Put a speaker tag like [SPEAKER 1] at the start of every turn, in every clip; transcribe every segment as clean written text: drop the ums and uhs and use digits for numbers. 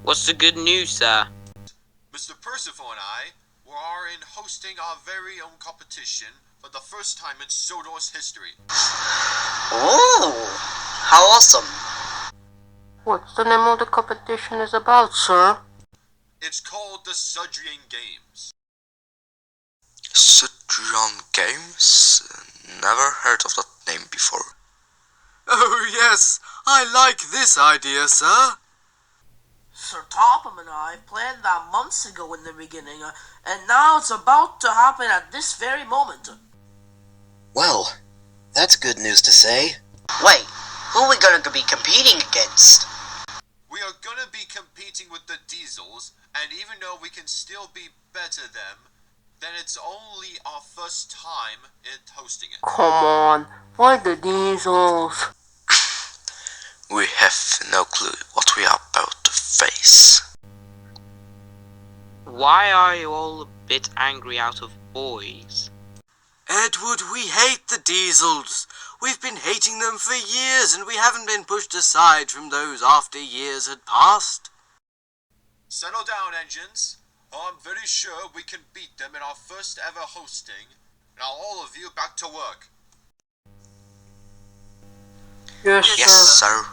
[SPEAKER 1] What's the good news, sir?
[SPEAKER 2] Mr. Percival and I are in hosting our very own competition for the first time in Sodor's history.
[SPEAKER 3] Oh, how awesome!
[SPEAKER 4] What's the name of the competition is about, sir?
[SPEAKER 2] It's called the Sudrian Games.
[SPEAKER 5] Sudrian Games? Never heard of that name before.
[SPEAKER 6] Oh yes, I like this idea, sir.
[SPEAKER 7] Sir Topham and I planned that months ago in the beginning, and now it's about to happen at this very moment.
[SPEAKER 3] Well, that's good news to say. Wait, who are we gonna be competing against?
[SPEAKER 2] We are gonna be competing with the Diesels, and even though we can still be better them, then it's only our first time hosting it.
[SPEAKER 4] Come on, why the Diesels?
[SPEAKER 5] We have no clue what we are about to face.
[SPEAKER 1] Why are you all a bit angry out of boys?
[SPEAKER 6] Edward, we hate the Diesels. We've been hating them for years, and we haven't been pushed aside from those after years had passed.
[SPEAKER 2] Settle down, engines. I'm very sure we can beat them in our first ever hosting. Now all of you back to work.
[SPEAKER 4] Yes,
[SPEAKER 5] Yes, sir.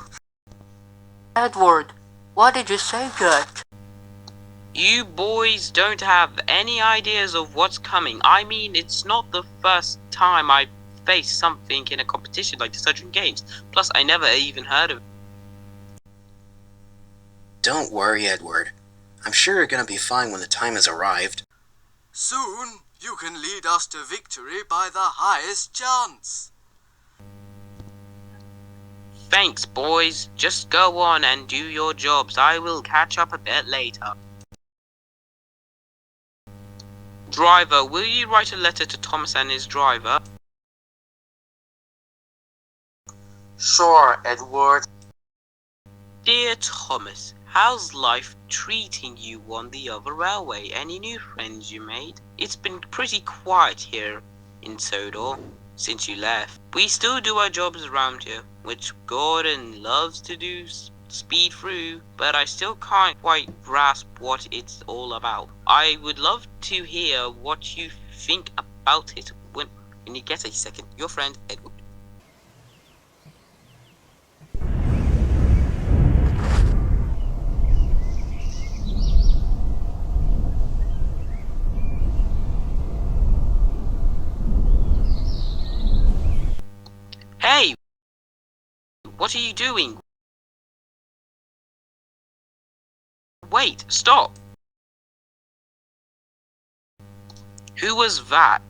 [SPEAKER 4] Edward, what did you say, Jack?
[SPEAKER 1] You boys don't have any ideas of what's coming. I mean, it's not the first time I faced something in a competition like the Sudrian Games. Plus, I never even heard of it.
[SPEAKER 3] Don't worry, Edward. I'm sure you're gonna be fine when the time has arrived.
[SPEAKER 6] Soon, you can lead us to victory by the highest chance.
[SPEAKER 1] Thanks, boys. Just go on and do your jobs. I will catch up a bit later. Driver, will you write a letter to Thomas and his driver?
[SPEAKER 3] Sure, Edward.
[SPEAKER 1] Dear Thomas, how's life treating you on the other railway? Any new friends you made? It's been pretty quiet here in Sodor since you left. We still do our jobs around here, which Gordon loves to do speed through, but I still can't quite grasp what it's all about. I would love to hear what you think about it when you get a second. Your friend, Edward. Hey! What are you doing? Wait, stop! Who was that?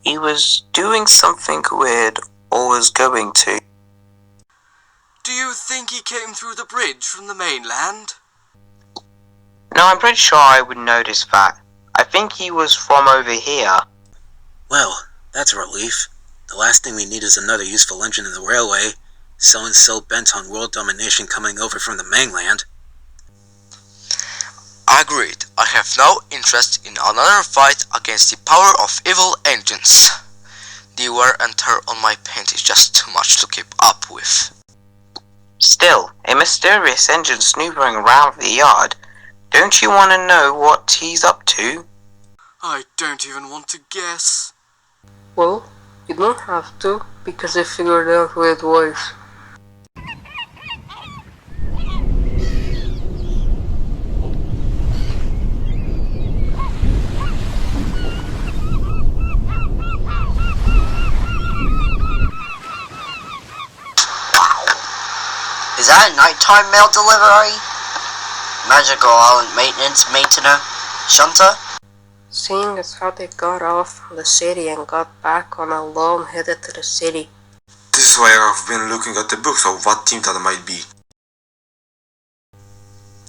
[SPEAKER 1] He was doing something weird, or was going to.
[SPEAKER 6] Do you think he came through the bridge from the mainland?
[SPEAKER 1] No, I'm pretty sure I would notice that. I think he was from over here.
[SPEAKER 3] Well, that's a relief. The last thing we need is another useful engine in the railway. So bent on world domination coming over from the mainland.
[SPEAKER 5] Agreed. I have no interest in another fight against the power of evil engines. The wear and tear on my paint is just too much to keep up with.
[SPEAKER 1] Still, a mysterious engine snooping around the yard. Don't you want to know what he's up to?
[SPEAKER 6] I don't even want to guess.
[SPEAKER 4] Well, you don't have to, because I figured out who it was.
[SPEAKER 5] Is that a nighttime mail delivery? Magical island maintenance maintainer? Shunter?
[SPEAKER 4] Seeing as how they got off from the city and got back on a loan headed to the city.
[SPEAKER 8] This is why I've been looking at the books of what team that might be.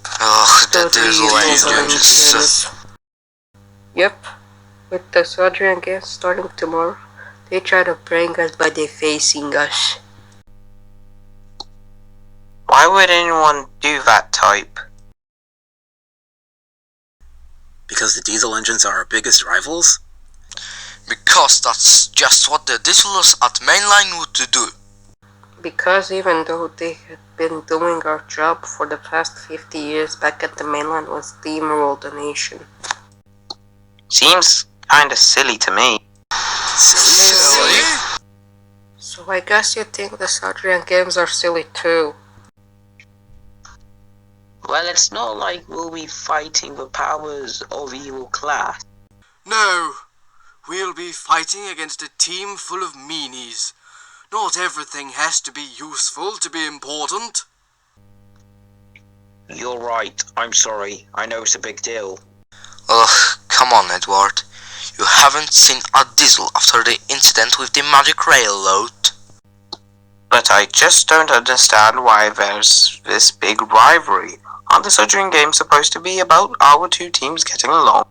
[SPEAKER 5] Ugh, the
[SPEAKER 4] So
[SPEAKER 5] diesel engines.
[SPEAKER 4] Yep. With the Sudrian game starting tomorrow, they try to prank us by defacing us.
[SPEAKER 1] Why would anyone do that type?
[SPEAKER 3] Because the diesel engines are our biggest rivals?
[SPEAKER 5] Because that's just what the diesels at mainline would do.
[SPEAKER 4] Because even though they had been doing our job for the past 50 years, back at the mainland was steamroll the nation.
[SPEAKER 1] Seems kinda silly to me.
[SPEAKER 5] Silly?
[SPEAKER 4] So I guess you think the Sudrian games are silly too.
[SPEAKER 1] Well, it's not like we'll be fighting the powers of evil class.
[SPEAKER 6] No, we'll be fighting against a team full of meanies. Not everything has to be useful to be important.
[SPEAKER 1] You're right, I'm sorry. I know it's a big deal.
[SPEAKER 5] Ugh, come on, Edward. You haven't seen a diesel after the incident with the magic railroad.
[SPEAKER 1] But I just don't understand why there's this big rivalry. Aren't the Sudrian games supposed to be about our two teams getting along?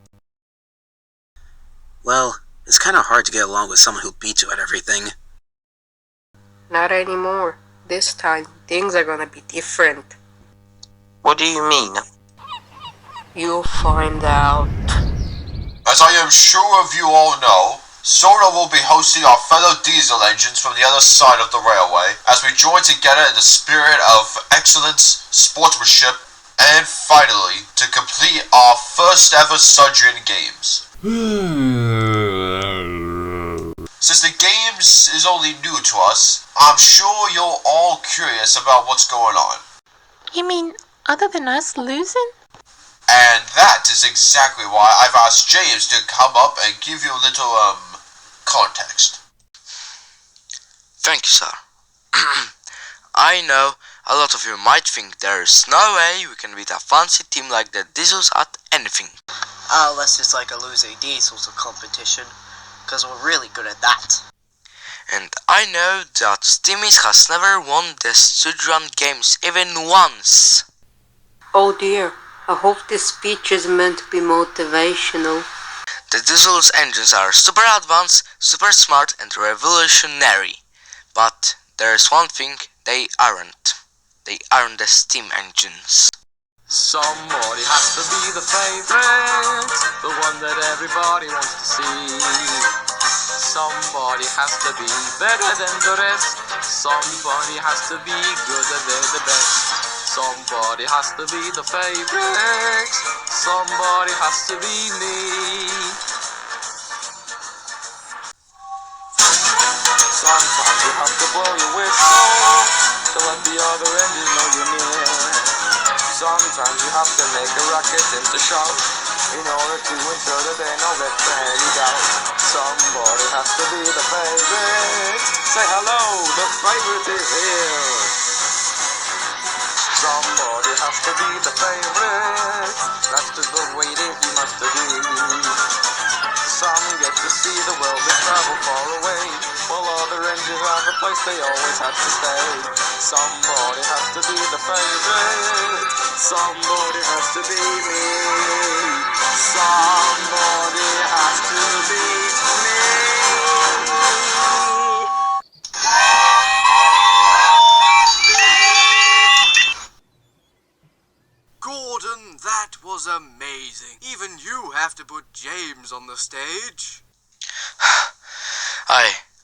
[SPEAKER 3] Well, it's kinda hard to get along with someone who beats you at everything.
[SPEAKER 4] Not anymore. This time, things are gonna be different.
[SPEAKER 1] What do you mean?
[SPEAKER 4] You'll find out.
[SPEAKER 2] As I am sure of you all know, Sodor will be hosting our fellow diesel engines from the other side of the railway as we join together in the spirit of excellence, sportsmanship, and finally, to complete our first ever Sudrian games. Since the games is only new to us, I'm sure you're all curious about what's going on.
[SPEAKER 9] You mean, other than us losing?
[SPEAKER 2] And that is exactly why I've asked James to come up and give you a little, context.
[SPEAKER 5] Thank you, sir. I know a lot of you might think there's no way we can beat a fancy team like the Diesels at anything.
[SPEAKER 6] Unless it's like a losing diesels competition, because we're really good at that.
[SPEAKER 5] And I know that Stimmies has never won the Sudrian games even once.
[SPEAKER 4] Oh dear, I hope this speech is meant to be motivational.
[SPEAKER 5] The Diesel's engines are super advanced, super smart and revolutionary. But there's one thing they aren't. They aren't the steam engines.
[SPEAKER 10] Somebody has to be the favorite, the one that everybody wants to see. Somebody has to be better than the rest. Somebody has to be good than the best. Somebody has to be the favorite. Somebody has to be me. Sometimes you have to blow your whistle to let the other engines know you're near. Sometimes you have to make a racket and to shout in order to ensure that they know that any doubt. Somebody has to be the favorite. Say hello, the favorite is here. Somebody has to be the favorite. That's just the way that you must agree. Some get to see the world and travel far away, while other engines have a place they always have to stay. Somebody has to be the favorite. Somebody has to be me. Somebody has to be me.
[SPEAKER 6] Gordon, that was amazing. Even you have to put James on the stage.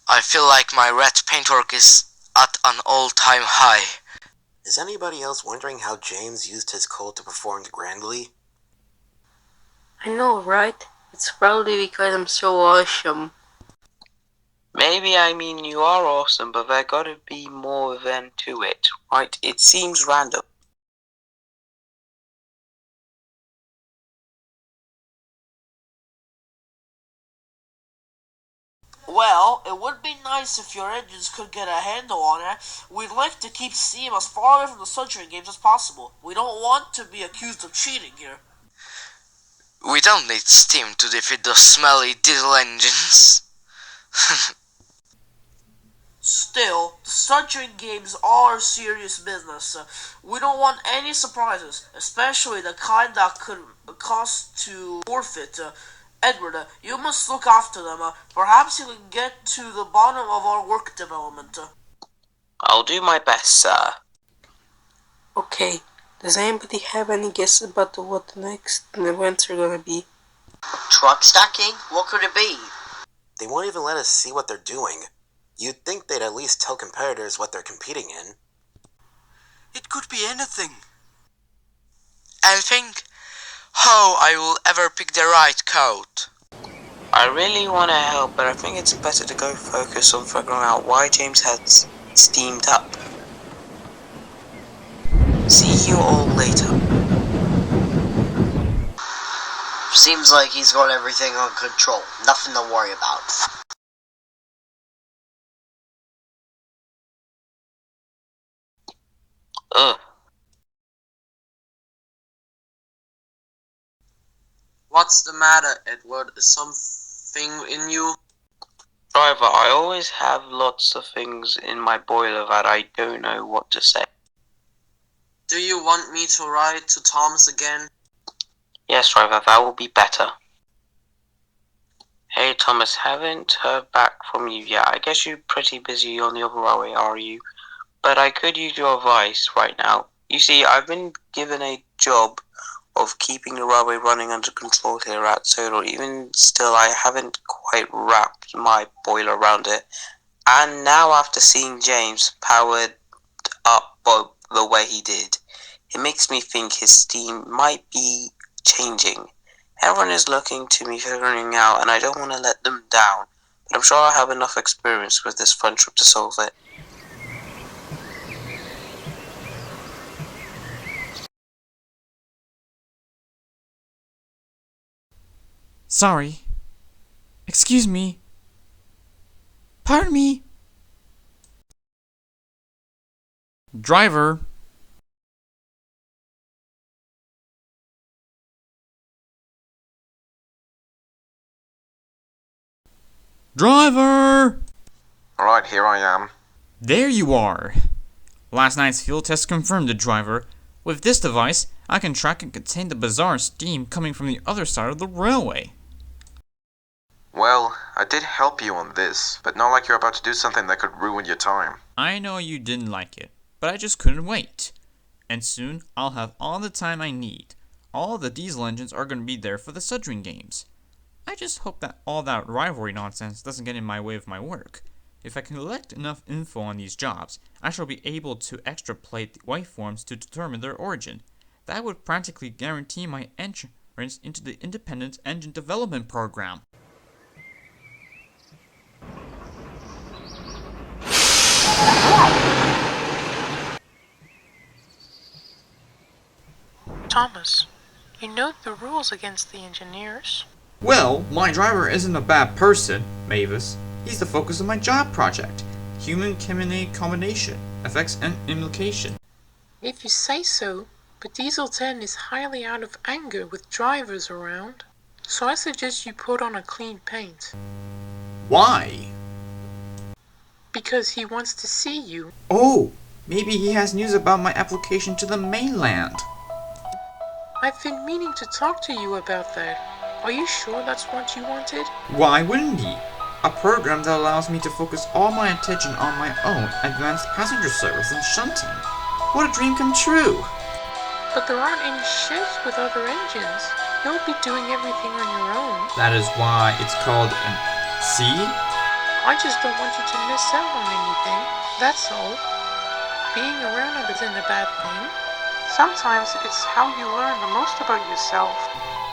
[SPEAKER 5] I feel like my red paintwork is at an all-time high.
[SPEAKER 3] Is anybody else wondering how James used his cold to perform grandly?
[SPEAKER 4] I know, right? It's probably because I'm so awesome.
[SPEAKER 1] Maybe I mean you are awesome, but there gotta be more than to it, right? It seems random.
[SPEAKER 7] Well, it would be nice if your engines could get a handle on it. We'd like to keep steam as far away from the Sudrian games as possible. We don't want to be accused of cheating here.
[SPEAKER 5] We don't need steam to defeat those smelly diesel engines.
[SPEAKER 7] Still, the Sudrian games are serious business. We don't want any surprises, especially the kind that could cost to forfeit. Edward, you must look after them. Perhaps you can get to the bottom of our work development.
[SPEAKER 1] I'll do my best, sir.
[SPEAKER 4] Okay, does anybody have any guesses about what the next events are gonna be?
[SPEAKER 11] Truck stacking? What could it be?
[SPEAKER 3] They won't even let us see what they're doing. You'd think they'd at least tell competitors what they're competing in.
[SPEAKER 6] It could be anything.
[SPEAKER 5] Anything? How I will ever pick the right coat?
[SPEAKER 1] I really want to help, but I think it's better to go focus on figuring out why James has steamed up. See you all later.
[SPEAKER 11] Seems like he's got everything under control. Nothing to worry about.
[SPEAKER 1] Ugh.
[SPEAKER 12] What's the matter, Edward? Is something in you?
[SPEAKER 1] Driver, I always have lots of things in my boiler that I don't know what to say.
[SPEAKER 12] Do you want me to write to Thomas again?
[SPEAKER 1] Yes, driver, that will be better. Hey, Thomas, haven't heard back from you yet. I guess you're pretty busy on the other railway, are you? But I could use your advice right now. You see, I've been given a job of keeping the railway running under control here at Sodor. Even still, I haven't quite wrapped my boiler around it. And now, after seeing James powered up the way he did, it makes me think his steam might be changing. Everyone is looking to me figuring out, and I don't want to let them down. But I'm sure I have enough experience with this front trip to solve it.
[SPEAKER 13] Sorry. Excuse me. Pardon me. Driver. Driver!
[SPEAKER 8] Alright, here I am.
[SPEAKER 13] There you are. Last night's field test confirmed the driver. With this device, I can track and contain the bizarre steam coming from the other side of the railway.
[SPEAKER 8] Well, I did help you on this, but not like you're about to do something that could ruin your time.
[SPEAKER 13] I know you didn't like it, but I just couldn't wait. And soon, I'll have all the time I need. All the diesel engines are going to be there for the Sudrian games. I just hope that all that rivalry nonsense doesn't get in my way of my work. If I collect enough info on these jobs, I shall be able to extrapolate the white forms to determine their origin. That would practically guarantee my entrance into the independent engine development program.
[SPEAKER 9] Thomas, you know the rules against the engineers.
[SPEAKER 13] Well, my driver isn't a bad person, Mavis. He's the focus of my job project. Human-chimney combination, effects and implication.
[SPEAKER 9] If you say so, but Diesel 10 is highly out of anger with drivers around. So I suggest you put on a clean paint.
[SPEAKER 13] Why?
[SPEAKER 9] Because he wants to see you.
[SPEAKER 13] Oh, maybe he has news about my application to the mainland.
[SPEAKER 9] I've been meaning to talk to you about that. Are you sure that's what you wanted?
[SPEAKER 13] Why wouldn't he? A program that allows me to focus all my attention on my own advanced passenger service and shunting. What a dream come true!
[SPEAKER 9] But there aren't any shifts with other engines. You'll be doing everything on your own.
[SPEAKER 13] That is why it's called an... See?
[SPEAKER 9] I just don't want you to miss out on anything. That's all. Being around isn't a bad thing. Sometimes it's how you learn the most about yourself.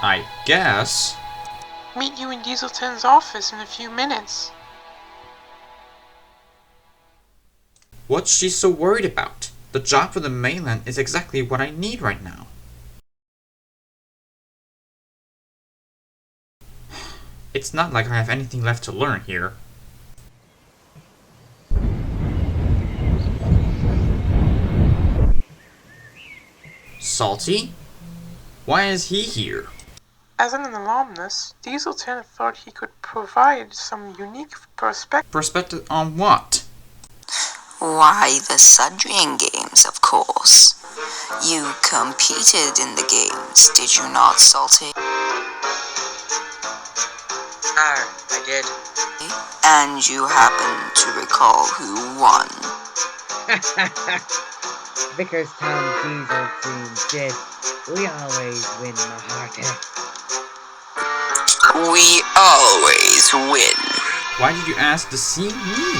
[SPEAKER 13] I guess.
[SPEAKER 9] Meet you in Diesel 10's office in a few minutes.
[SPEAKER 13] What's she so worried about? The job for the mainland is exactly what I need right now. It's not like I have anything left to learn here. Salty? Why is he here?
[SPEAKER 9] As an alumnus, Diesel 10 thought he could provide some unique perspective.
[SPEAKER 13] Perspective on what?
[SPEAKER 14] Why, the Sudrian games, of course. You competed in the games, did you not, Salty?
[SPEAKER 12] I did.
[SPEAKER 14] And you happen to recall who won?
[SPEAKER 15] Vicarstown Diesel Team did. We always win, Maharte.
[SPEAKER 14] We always win.
[SPEAKER 13] Why did you ask to see me?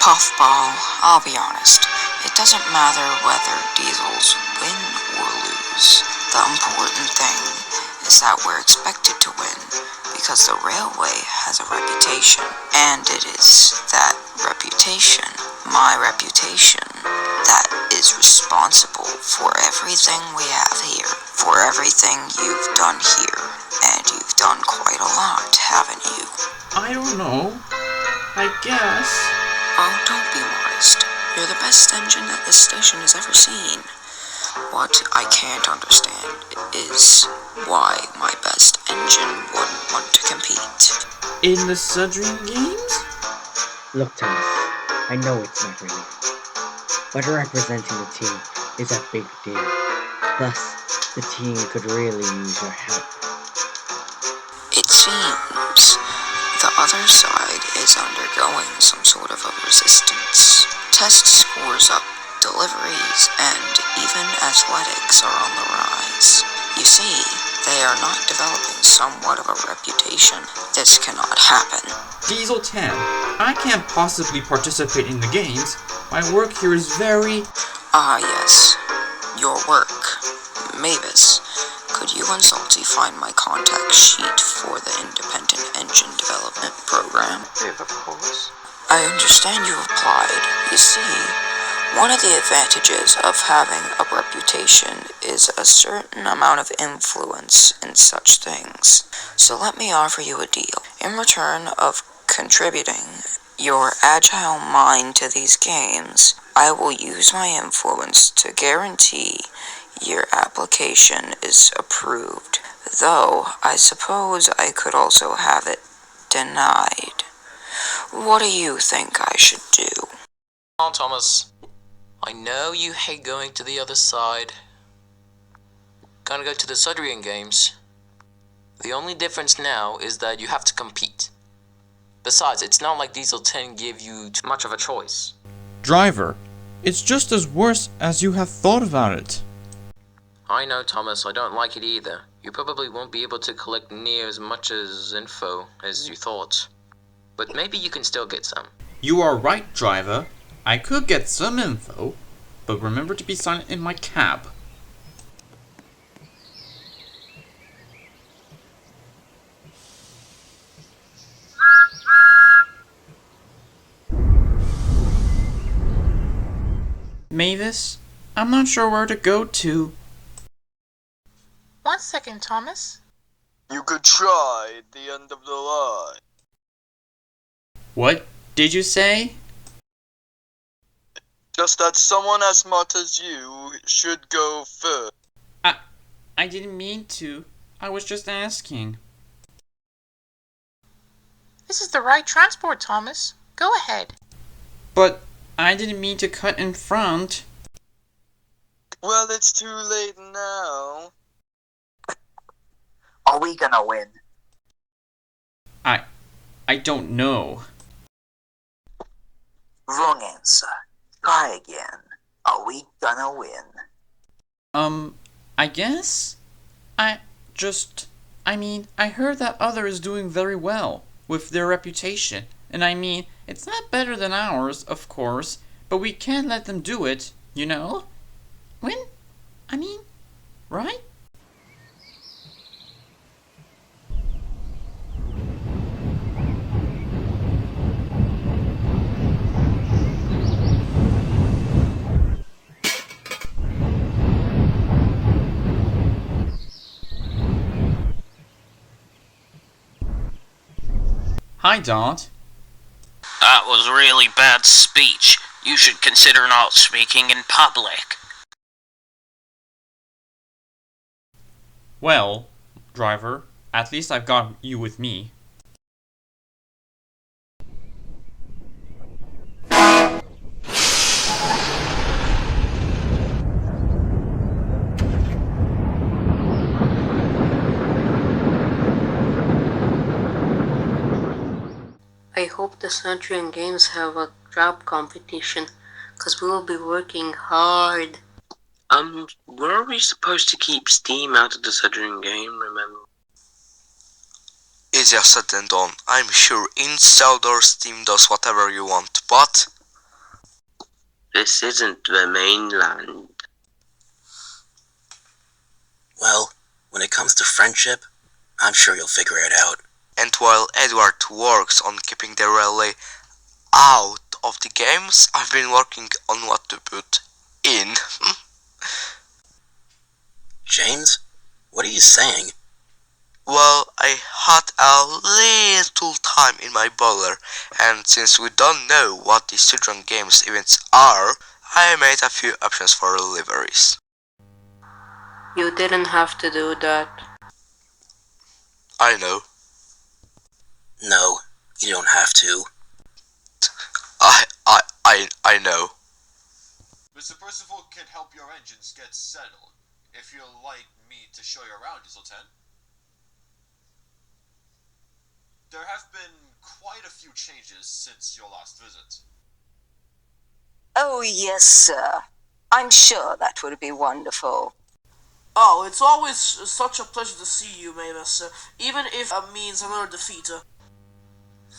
[SPEAKER 14] Puffball, I'll be honest. It doesn't matter whether Diesels win or lose. The important thing is that we're expected to win, because the railway has a reputation. And it is that reputation, my reputation, that is responsible for everything we have here, for everything you've done here. And you've done quite a lot, haven't you?
[SPEAKER 13] I don't know. I guess.
[SPEAKER 14] Oh, don't be modest. You're the best engine that this station has ever seen. What I can't understand is why my best engine wouldn't want to compete.
[SPEAKER 13] In the Sudrian games?
[SPEAKER 15] Look, Thomas, I know it's not for you, but representing the team is a big deal. Plus, the team could really use your help.
[SPEAKER 14] It seems the other side is undergoing some sort of a resistance. Test scores up, deliveries, and even athletics are on the rise. You see, they are not developing somewhat of a reputation. This cannot happen.
[SPEAKER 13] Diesel 10, I can't possibly participate in the games. My work here is very...
[SPEAKER 14] Ah, yes. Your work. Mavis, could you and Salty find my contact sheet for the Independent Engine Development Program?
[SPEAKER 12] Yes, of course.
[SPEAKER 14] I understand you applied. You see, one of the advantages of having a reputation is a certain amount of influence in such things. So let me offer you a deal. In return of contributing your agile mind to these games, I will use my influence to guarantee your application is approved, though I suppose I could also have it denied. What do you think I should do?
[SPEAKER 5] Come on, Thomas. I know you hate going to the other side. Gonna go to the Sudrian games. The only difference now is that you have to compete. Besides, it's not like Diesel 10 gave you too much of a choice.
[SPEAKER 13] Driver, it's just as worse as you have thought about it.
[SPEAKER 5] I know, Thomas, I don't like it either. You probably won't be able to collect near as much info as you thought. But maybe you can still get some.
[SPEAKER 13] You are right, driver. I could get some info, but remember to be silent in my cab. Mavis, I'm not sure where to go to.
[SPEAKER 9] 1 second, Thomas.
[SPEAKER 10] You could try at the end of the line.
[SPEAKER 13] What did you say?
[SPEAKER 10] Just that someone as smart as you should go first.
[SPEAKER 13] I didn't mean to. I was just asking.
[SPEAKER 9] This is the right transport, Thomas. Go ahead.
[SPEAKER 13] But I didn't mean to cut in front.
[SPEAKER 10] Well, it's too late now.
[SPEAKER 11] Are we gonna win?
[SPEAKER 13] I don't know.
[SPEAKER 11] Wrong answer. Try again. Are we gonna win?
[SPEAKER 13] I guess? I heard that other is doing very well with their reputation. And it's not better than ours, of course, but we can't let them do it, you know? Right? I don't.
[SPEAKER 16] That was really bad speech. You should consider not speaking in public.
[SPEAKER 13] Well, driver, at least I've got you with me.
[SPEAKER 4] I hope the Sudrian games have a drop competition, cause we will be working hard.
[SPEAKER 1] Were we supposed to keep Steam out of the Sudrian game, remember?
[SPEAKER 6] Easier said than done. I'm sure in Sodor Steam does whatever you want, but...
[SPEAKER 1] This isn't the mainland.
[SPEAKER 3] Well, when it comes to friendship, I'm sure you'll figure it out.
[SPEAKER 6] And while Edward works on keeping the railway out of the games, I've been working on what to put in.
[SPEAKER 3] James, what are you saying?
[SPEAKER 6] Well, I had a little time in my boiler, and since we don't know what the Sudrian Games events are, I made a few options for deliveries.
[SPEAKER 4] You didn't have to do that.
[SPEAKER 6] I know.
[SPEAKER 3] No, you don't have to.
[SPEAKER 6] I know.
[SPEAKER 2] Mr. Percival can help your engines get settled, if you'd like me to show you around, Diesel 10. There have been quite a few changes since your last visit.
[SPEAKER 17] Oh, yes, sir. I'm sure that would be wonderful.
[SPEAKER 7] Oh, it's always such a pleasure to see you, Mavis, even if it means another defeat.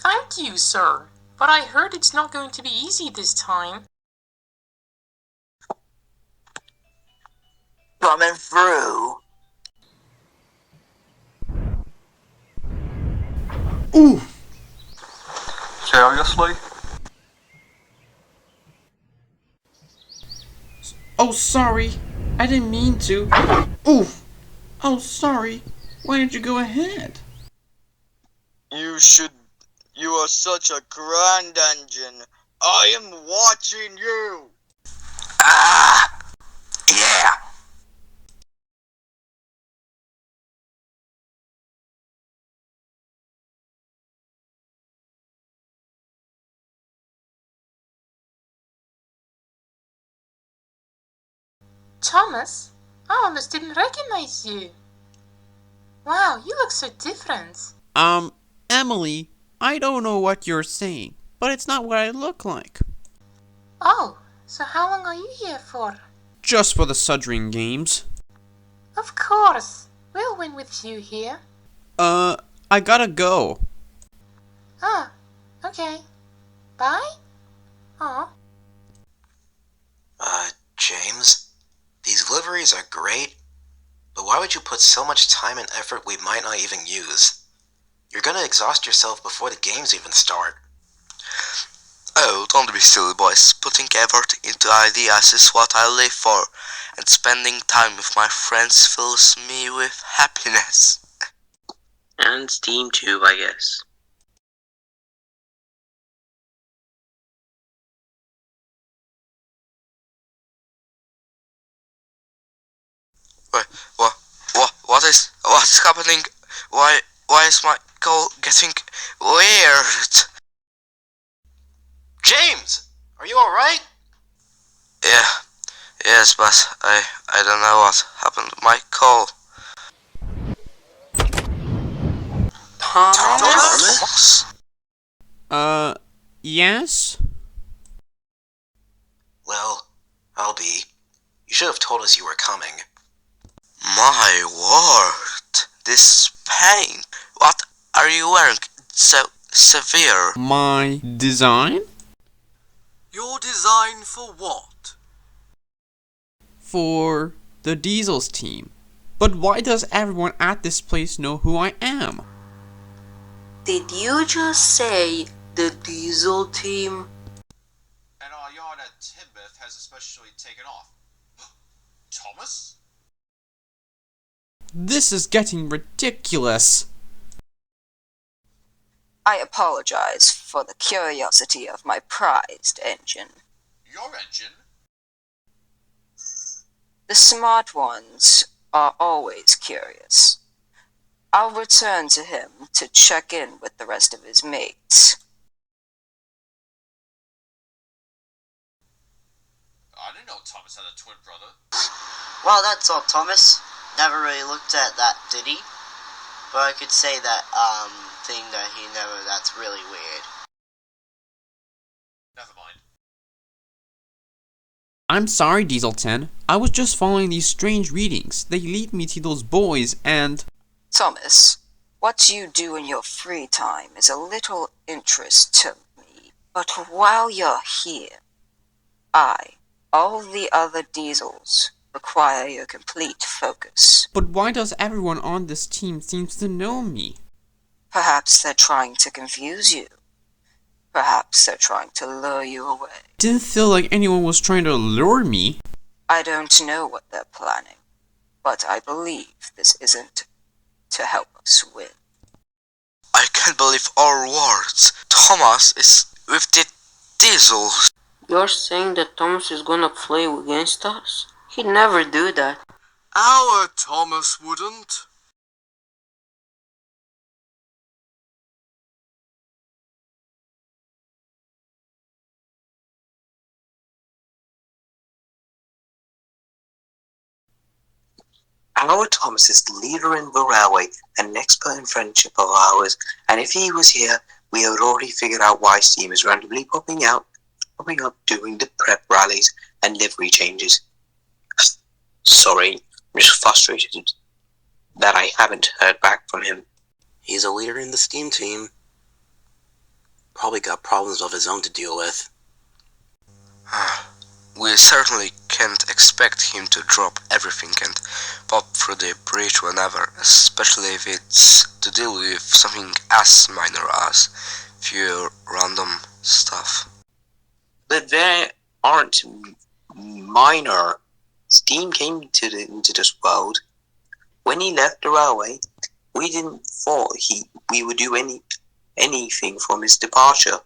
[SPEAKER 9] Thank you, sir. But I heard it's not going to be easy this time.
[SPEAKER 17] Coming through.
[SPEAKER 13] Ooh!
[SPEAKER 10] Seriously?
[SPEAKER 13] Oh, sorry. I didn't mean to. Ooh! Oh, sorry. Why didn't you go ahead?
[SPEAKER 18] You are such a grand engine. I am watching you.
[SPEAKER 6] Ah! Yeah!
[SPEAKER 9] Thomas, I almost didn't recognize you. Wow, you look so different.
[SPEAKER 19] Emily, I don't know what you're saying, but it's not what I look like.
[SPEAKER 9] Oh, so how long are you here for?
[SPEAKER 19] Just for the Sudrian games.
[SPEAKER 9] Of course. We'll win with you here.
[SPEAKER 19] I gotta go.
[SPEAKER 9] Ah, okay. Bye? Aw.
[SPEAKER 3] James? These liveries are great, but why would you put so much time and effort we might not even use? You're gonna exhaust yourself before the games even start.
[SPEAKER 6] Oh, don't be silly, boys. Putting effort into ideas is what I live for, and spending time with my friends fills me with happiness.
[SPEAKER 1] And Steam too, I guess.
[SPEAKER 6] What is happening? Why is my call getting weird?
[SPEAKER 3] James! Are you alright?
[SPEAKER 6] Yes, but I don't know what happened to my call.
[SPEAKER 3] Thomas?
[SPEAKER 19] Yes?
[SPEAKER 3] Well, I'll be. You should have told us you were coming.
[SPEAKER 6] My word, this pain. What are you wearing so severe?
[SPEAKER 19] My design?
[SPEAKER 6] Your design for what?
[SPEAKER 19] For the Diesels team. But why does everyone at this place know who I am?
[SPEAKER 4] Did you just say the Diesel team?
[SPEAKER 2] And our yard at Timbeth has especially taken off. Thomas?
[SPEAKER 19] This is getting ridiculous.
[SPEAKER 17] I apologize for the curiosity of my prized engine.
[SPEAKER 2] Your engine?
[SPEAKER 17] The smart ones are always curious. I'll return to him to check in with the rest of his mates.
[SPEAKER 2] I didn't know Thomas had a twin brother.
[SPEAKER 11] Well, that's all, Thomas. Never really looked at that, did he? But I could say that, thing that he never, that's really weird.
[SPEAKER 2] Never mind.
[SPEAKER 19] I'm sorry, Diesel 10. I was just following these strange readings. They lead me to those boys and...
[SPEAKER 17] Thomas, what you do in your free time is a little interest to me. But while you're here, all the other diesels, require your complete focus.
[SPEAKER 19] But why does everyone on this team seems to know me?
[SPEAKER 17] Perhaps they're trying to confuse you. Perhaps they're trying to lure you away.
[SPEAKER 19] Didn't feel like anyone was trying to lure me.
[SPEAKER 17] I don't know what they're planning, but I believe this isn't to help us win.
[SPEAKER 6] I can't believe our words. Thomas is with the diesels.
[SPEAKER 4] You're saying that Thomas is gonna play against us? He'd never do that.
[SPEAKER 18] Our Thomas wouldn't.
[SPEAKER 20] Our Thomas is the leader in the railway and an expert in friendship of ours, and if he was here, we had already figured out why steam is randomly popping up during the prep rallies and livery changes. Sorry, I'm just frustrated that I haven't heard back from him.
[SPEAKER 3] He's a leader in the steam team. Probably got problems of his own to deal with.
[SPEAKER 6] We certainly can't expect him to drop everything and pop through the bridge whenever, especially if it's to deal with something as minor as few random stuff.
[SPEAKER 20] But there aren't minor. Steam came into this world. When he left the railway, we didn't thought we would do anything from his departure.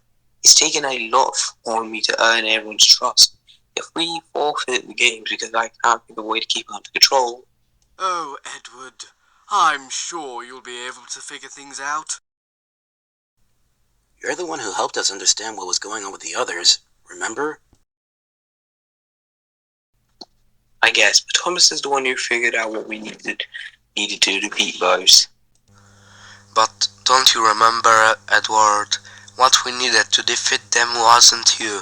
[SPEAKER 20] It's taken a lot for me to earn everyone's trust. If we forfeit the games because I can't think of a way to keep him under control.
[SPEAKER 18] Oh, Edward, I'm sure you'll be able to figure things out.
[SPEAKER 3] You're the one who helped us understand what was going on with the others, remember?
[SPEAKER 20] I guess, but Thomas is the one who figured out what we needed to defeat those.
[SPEAKER 6] But don't you remember, Edward, what we needed to defeat them wasn't you.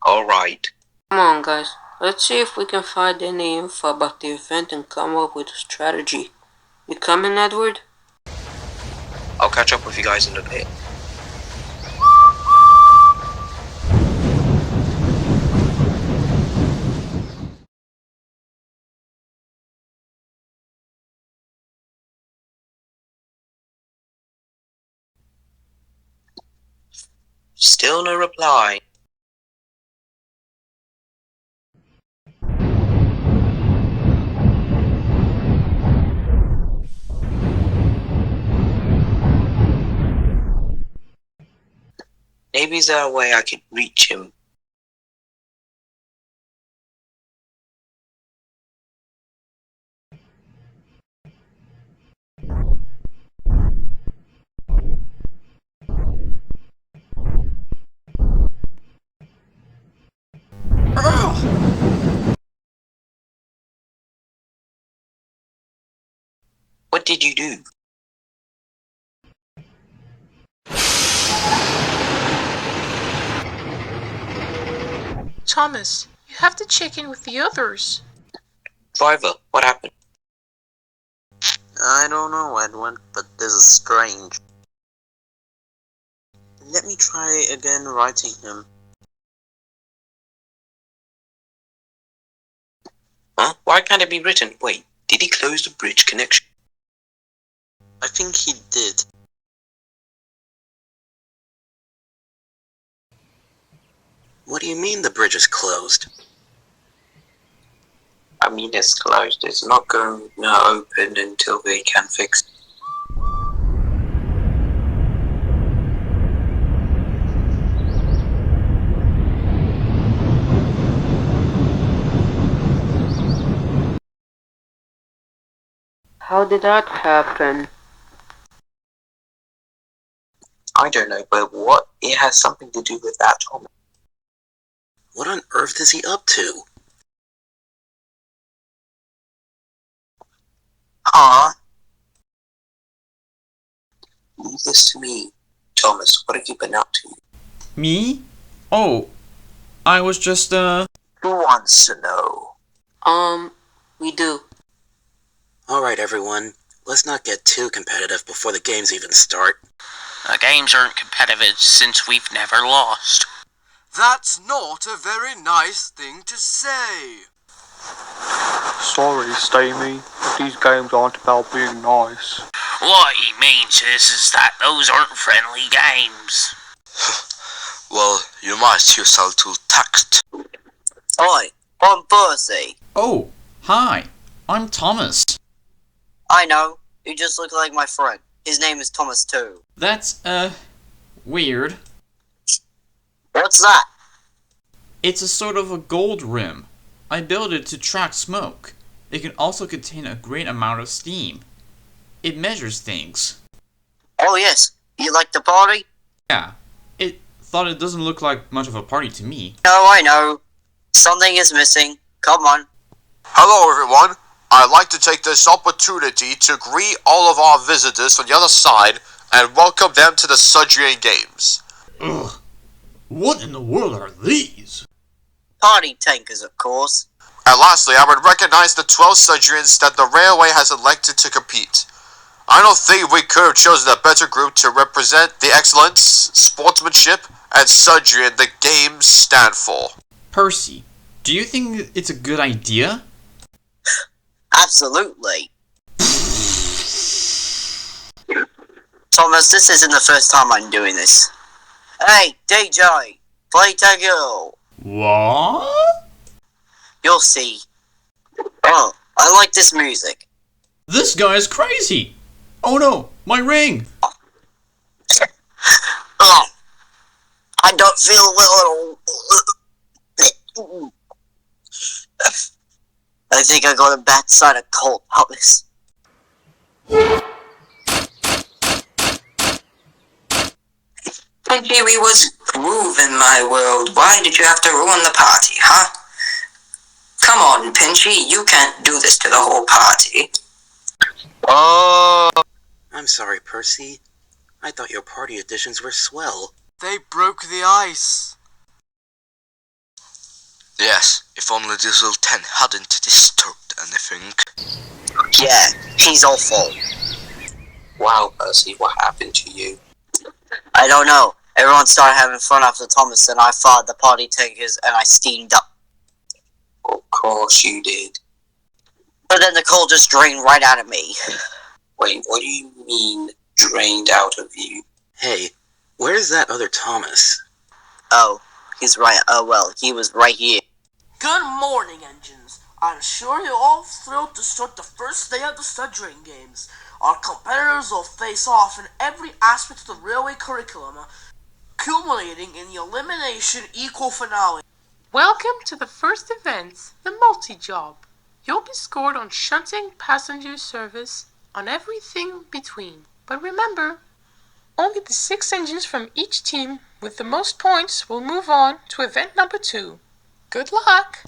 [SPEAKER 20] Alright.
[SPEAKER 4] Come on, guys. Let's see if we can find any info about the event and come up with a strategy. You coming, Edward?
[SPEAKER 20] I'll catch up with you guys in a bit. Still no reply. Maybe is there a way I could reach him? What did you do?
[SPEAKER 9] Thomas, you have to check in with the others.
[SPEAKER 20] Driver, what happened?
[SPEAKER 12] I don't know, Edwin, but this is strange. Let me try again writing him.
[SPEAKER 20] Huh? Why can't it be written? Wait, did he close the bridge connection?
[SPEAKER 12] I think he did.
[SPEAKER 3] What do you mean the bridge is closed?
[SPEAKER 20] I mean, it's closed. It's not going to open until they can fix it.
[SPEAKER 4] How did that happen?
[SPEAKER 20] I don't know, but what? It has something to do with that, Thomas.
[SPEAKER 3] What on earth is he up to?
[SPEAKER 20] Huh? Leave this to me. Thomas, what have you been up to?
[SPEAKER 13] Me? Oh, I was just,
[SPEAKER 20] Who wants to know?
[SPEAKER 4] We do.
[SPEAKER 3] Alright everyone, let's not get too competitive before the games even start.
[SPEAKER 16] The games aren't competitive since we've never lost.
[SPEAKER 21] That's not a very nice thing to say.
[SPEAKER 10] Sorry, Stamy, but these games aren't about being nice.
[SPEAKER 16] What he means is that those aren't friendly games.
[SPEAKER 6] Well, you might use a little tact.
[SPEAKER 11] Hi, I'm Percy.
[SPEAKER 13] Oh, hi, I'm Thomas.
[SPEAKER 11] I know, you just look like my friend. His name is Thomas too.
[SPEAKER 13] That's, weird.
[SPEAKER 11] What's that?
[SPEAKER 13] It's a sort of a gold rim. I built it to track smoke. It can also contain a great amount of steam. It measures things.
[SPEAKER 11] Oh yes, you like the party?
[SPEAKER 13] Yeah, it doesn't look like much of a party to me.
[SPEAKER 11] No, I know. Something is missing. Come on.
[SPEAKER 2] Hello everyone. I'd like to take this opportunity to greet all of our visitors from the other side and welcome them to the Sudrian Games.
[SPEAKER 22] Ugh. What in the world are these?
[SPEAKER 11] Party tankers, of course.
[SPEAKER 2] And lastly, I would recognize the 12 Sudrians that the railway has elected to compete. I don't think we could have chosen a better group to represent the excellence, sportsmanship, and Sudrian the games stand for.
[SPEAKER 13] Percy, do you think it's a good idea?
[SPEAKER 11] Absolutely. Thomas, this isn't the first time I'm doing this. Hey, DJ, play Tango.
[SPEAKER 22] What?
[SPEAKER 11] You'll see. Oh, I like this music.
[SPEAKER 22] This guy is crazy! Oh no, my ring!
[SPEAKER 11] Oh, I don't feel well at all. I think I got a bad side of cold, Thomas.
[SPEAKER 14] Pinchy, we was grooving, my world. Why did you have to ruin the party, huh? Come on, Pinchy, you can't do this to the whole party.
[SPEAKER 3] I'm sorry, Percy. I thought your party additions were swell.
[SPEAKER 21] They broke the ice.
[SPEAKER 6] Yes, if only Diesel 10 hadn't disturbed anything.
[SPEAKER 11] Yeah, he's awful.
[SPEAKER 20] Wow, Percy, what happened to you?
[SPEAKER 11] I don't know. Everyone started having fun after Thomas and I fought the party tankers and I steamed up.
[SPEAKER 20] Of course you did.
[SPEAKER 11] But then the coal just drained right out of me.
[SPEAKER 20] Wait, what do you mean, drained out of you?
[SPEAKER 3] Hey, where's that other Thomas?
[SPEAKER 11] Oh, he's right. Oh well, he was right here.
[SPEAKER 7] Good morning, engines. I'm sure you're all thrilled to start the first day of the Sudrian Games. Our competitors will face off in every aspect of the railway curriculum, culminating in the elimination equal finale.
[SPEAKER 9] Welcome to the first event, the multi-job. You'll be scored on shunting, passenger service, on everything between. But remember, only the 6 engines from each team with the most points will move on to event number 2. Good luck!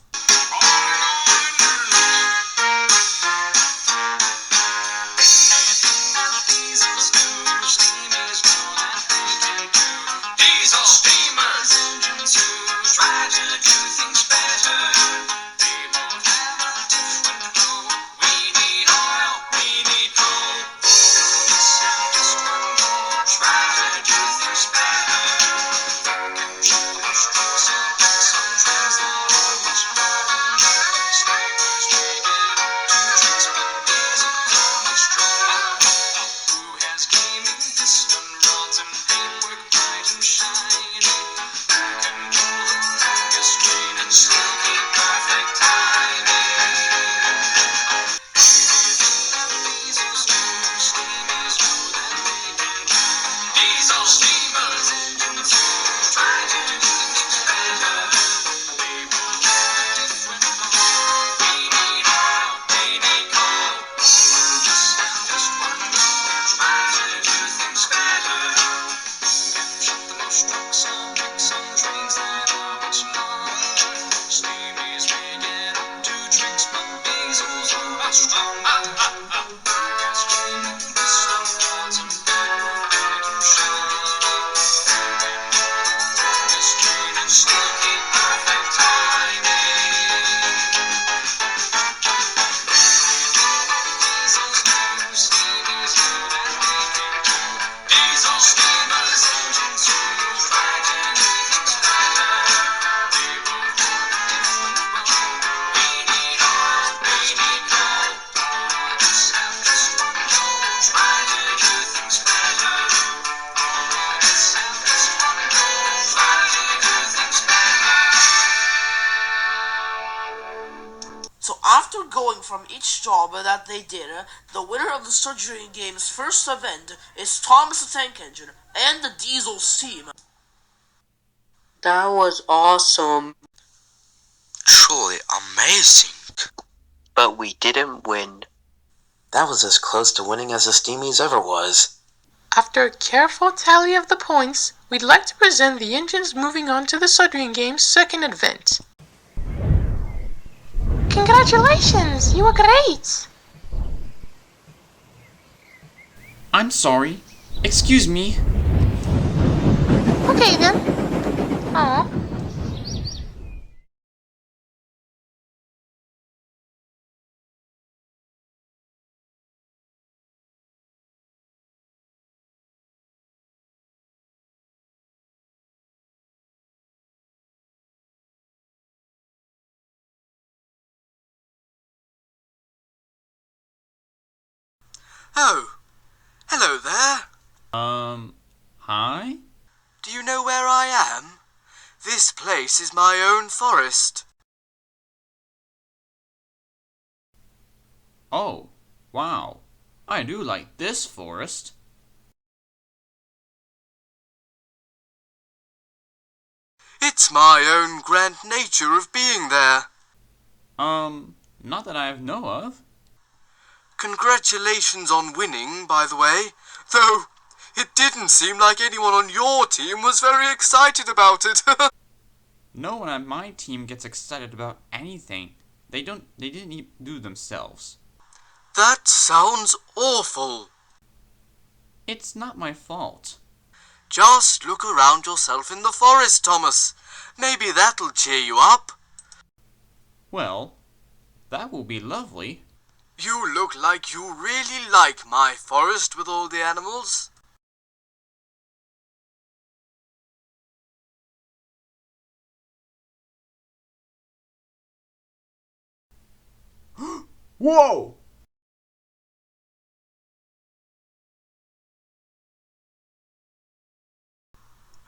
[SPEAKER 7] going from each job that they did, the winner of the Sudrian Games' first event is Thomas the Tank Engine and the Diesel's team.
[SPEAKER 4] That was awesome.
[SPEAKER 6] Truly amazing.
[SPEAKER 20] But we didn't win. That was as close to winning as the Steamies ever was.
[SPEAKER 9] After a careful tally of the points, we'd like to present the engines moving on to the Sudrian Games' second event. Congratulations! You were great!
[SPEAKER 19] I'm sorry. Excuse me.
[SPEAKER 9] Okay then. Aw.
[SPEAKER 21] Oh, hello there.
[SPEAKER 19] Hi?
[SPEAKER 21] Do you know where I am? This place is my own forest.
[SPEAKER 19] Oh, wow. I do like this forest.
[SPEAKER 21] It's my own grand nature of being there.
[SPEAKER 19] Not that I know of.
[SPEAKER 21] Congratulations on winning, by the way. Though, it didn't seem like anyone on your team was very excited about it.
[SPEAKER 19] No one on my team gets excited about anything. They didn't even do themselves.
[SPEAKER 21] That sounds awful.
[SPEAKER 19] It's not my fault.
[SPEAKER 21] Just look around yourself in the forest, Thomas. Maybe that'll cheer you up.
[SPEAKER 19] Well, that will be lovely.
[SPEAKER 21] You look like you really like my forest with all the animals.
[SPEAKER 19] Whoa!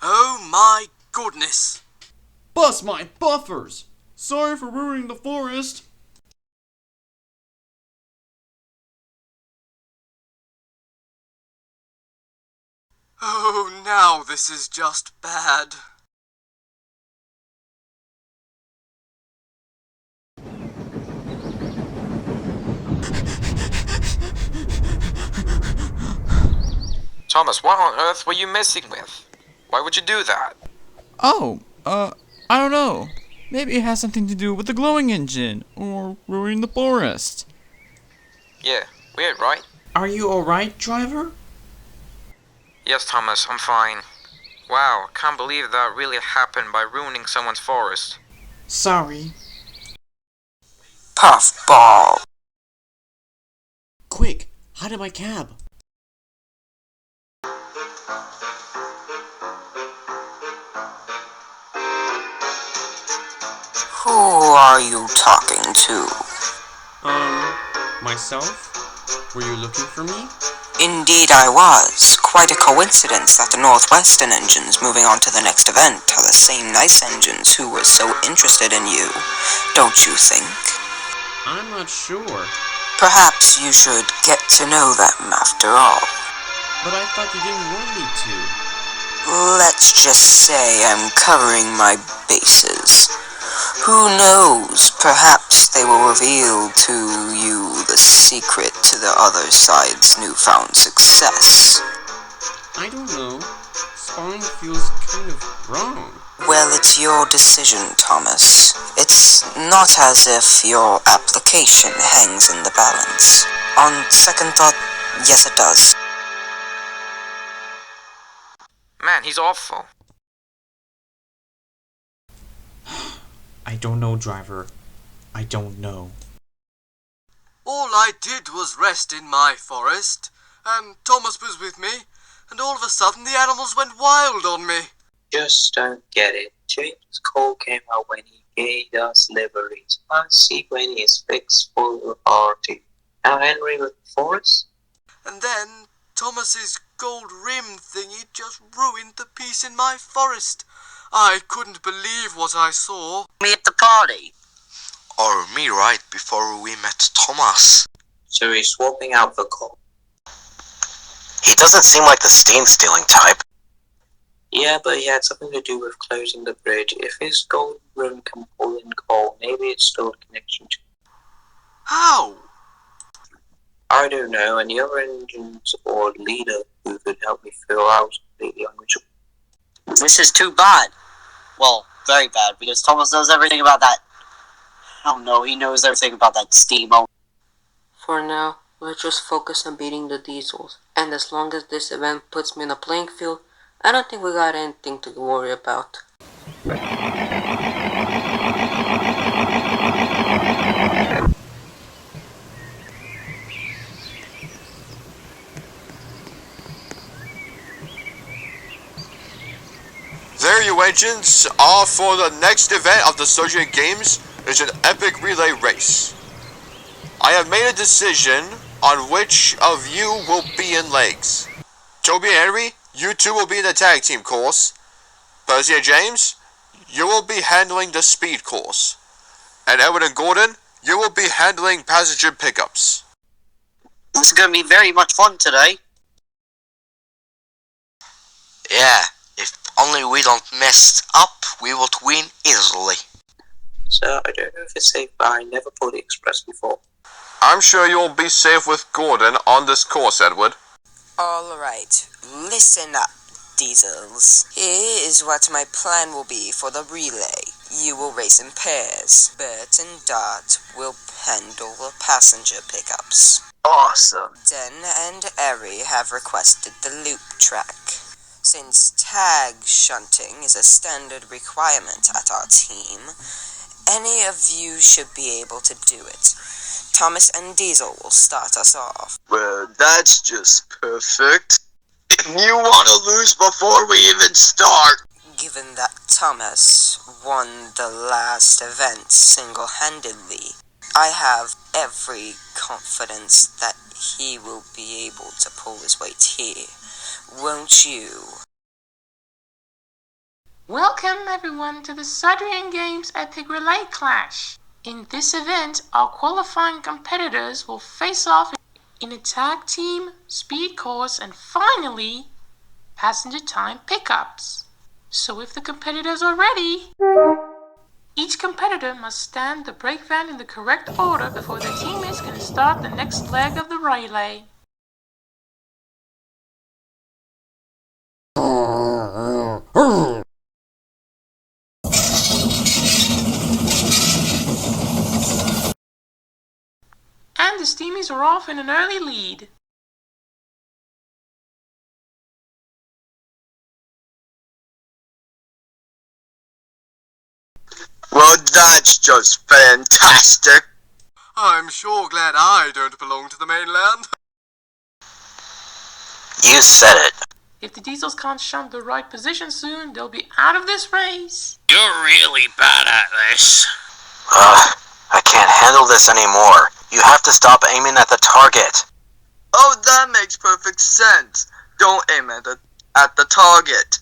[SPEAKER 21] Oh my goodness!
[SPEAKER 19] Bust my buffers! Sorry for ruining the forest.
[SPEAKER 21] Oh, now this is just bad.
[SPEAKER 8] Thomas, what on earth were you messing with? Why would you do that?
[SPEAKER 13] Oh, I don't know. Maybe it has something to do with the glowing engine, or ruining the forest.
[SPEAKER 8] Yeah, weird, right?
[SPEAKER 19] Are you alright, driver?
[SPEAKER 8] Yes, Thomas, I'm fine. Wow, I can't believe that really happened by ruining someone's forest.
[SPEAKER 19] Sorry.
[SPEAKER 14] Puffball.
[SPEAKER 19] Quick, hide in my cab.
[SPEAKER 14] Who are you talking to?
[SPEAKER 19] Myself? Were you looking for me?
[SPEAKER 14] Indeed I was. Quite a coincidence that the Northwestern engines moving on to the next event are the same nice engines who were so interested in you, don't you think?
[SPEAKER 19] I'm not sure.
[SPEAKER 14] Perhaps you should get to know them after all.
[SPEAKER 19] But I thought you didn't want me to.
[SPEAKER 14] Let's just say I'm covering my bases. Who knows, perhaps they will reveal to you the secret to the other side's newfound success.
[SPEAKER 19] I don't know. Spawning feels kind of wrong.
[SPEAKER 14] Well, it's your decision, Thomas. It's not as if your application hangs in the balance. On second thought, yes it does.
[SPEAKER 8] Man, he's awful.
[SPEAKER 19] I don't know, driver. I don't know.
[SPEAKER 21] All I did was rest in my forest, and Thomas was with me, and all of a sudden the animals went wild on me.
[SPEAKER 20] Just don't get it. James Cole came out when he gave us liveries. I see when he is fixed for authority. Now Henry with Forrest?
[SPEAKER 21] And then Thomas's gold rim thingy just ruined the peace in my forest. I couldn't believe what I saw.
[SPEAKER 11] Me at the party.
[SPEAKER 6] or me right before we met Thomas.
[SPEAKER 20] So he's swapping out the car.
[SPEAKER 3] He doesn't seem like the steam stealing type.
[SPEAKER 20] Yeah, but he had something to do with closing the bridge. If his gold room can pull in coal, maybe it's stored connection to...
[SPEAKER 21] How?
[SPEAKER 20] I don't know, any other engines or leader who could help me figure out completely unusual.
[SPEAKER 11] This is too bad. Well, very bad, because Thomas knows everything about that. Oh no, he knows everything about that steam.
[SPEAKER 4] For now, let's just focus on beating the diesels, and as long as this event puts me in a playing field, I don't think we got anything to worry about.
[SPEAKER 2] There you engines are for the next event of the Sudrian Games. It's an epic relay race. I have made a decision on which of you will be in legs. Toby and Henry, you two will be in the tag team course. Percy and James, you will be handling the speed course. And Edward and Gordon, you will be handling passenger pickups.
[SPEAKER 11] This is going to be very much fun today.
[SPEAKER 6] Yeah, if only we don't mess up, we would win easily.
[SPEAKER 20] So I don't know if it's safe, but I never pulled the express before.
[SPEAKER 2] I'm sure you'll be safe with Gordon on this course, Edward.
[SPEAKER 14] Alright, listen up, Diesels. Here is what my plan will be for the relay. You will race in pairs. Bert and Dot will handle the passenger pickups.
[SPEAKER 3] Awesome.
[SPEAKER 14] Den and Eri have requested the loop track. Since tag shunting is a standard requirement at our team, any of you should be able to do it. Thomas and Diesel will start us off.
[SPEAKER 18] Well, that's just perfect. You want to lose before we even start.
[SPEAKER 14] Given that Thomas won the last event single-handedly, I have every confidence that he will be able to pull his weight here. Won't you?
[SPEAKER 9] Welcome everyone to the Sudrian Games Epic Relay Clash. In this event, our qualifying competitors will face off in a tag team, speed course, and finally, passenger time pickups. So if the competitors are ready, each competitor must stand the brake van in the correct order before their teammates can start the next leg of the relay. And the Steamies are off in an early lead.
[SPEAKER 18] Well, that's just fantastic.
[SPEAKER 21] I'm sure glad I don't belong to the mainland.
[SPEAKER 3] You said it.
[SPEAKER 9] If the Diesels can't shunt the right position soon, they'll be out of this race.
[SPEAKER 16] You're really bad at this.
[SPEAKER 3] I can't handle this anymore. You have to stop aiming at the target.
[SPEAKER 18] Oh, that makes perfect sense. Don't aim at the target.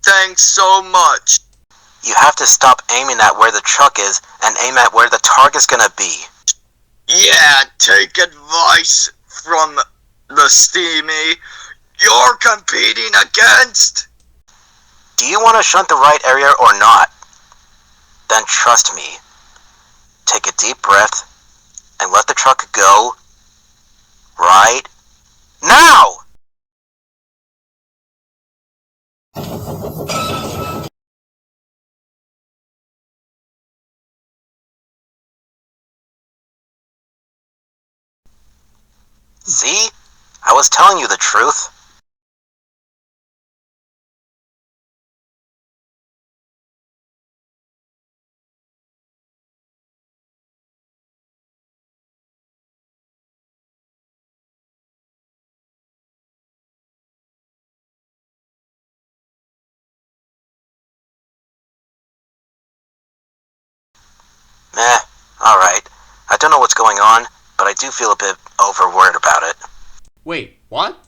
[SPEAKER 18] Thanks so much.
[SPEAKER 3] You have to stop aiming at where the truck is and aim at where the target's gonna be.
[SPEAKER 18] Yeah, take advice from the Steamy. You're competing against...
[SPEAKER 3] Do you want to shunt the right area or not? Then trust me. Take a deep breath and let the truck go right now! See? I was telling you the truth. Alright. I don't know what's going on, but I do feel a bit overworried about it.
[SPEAKER 19] Wait, what?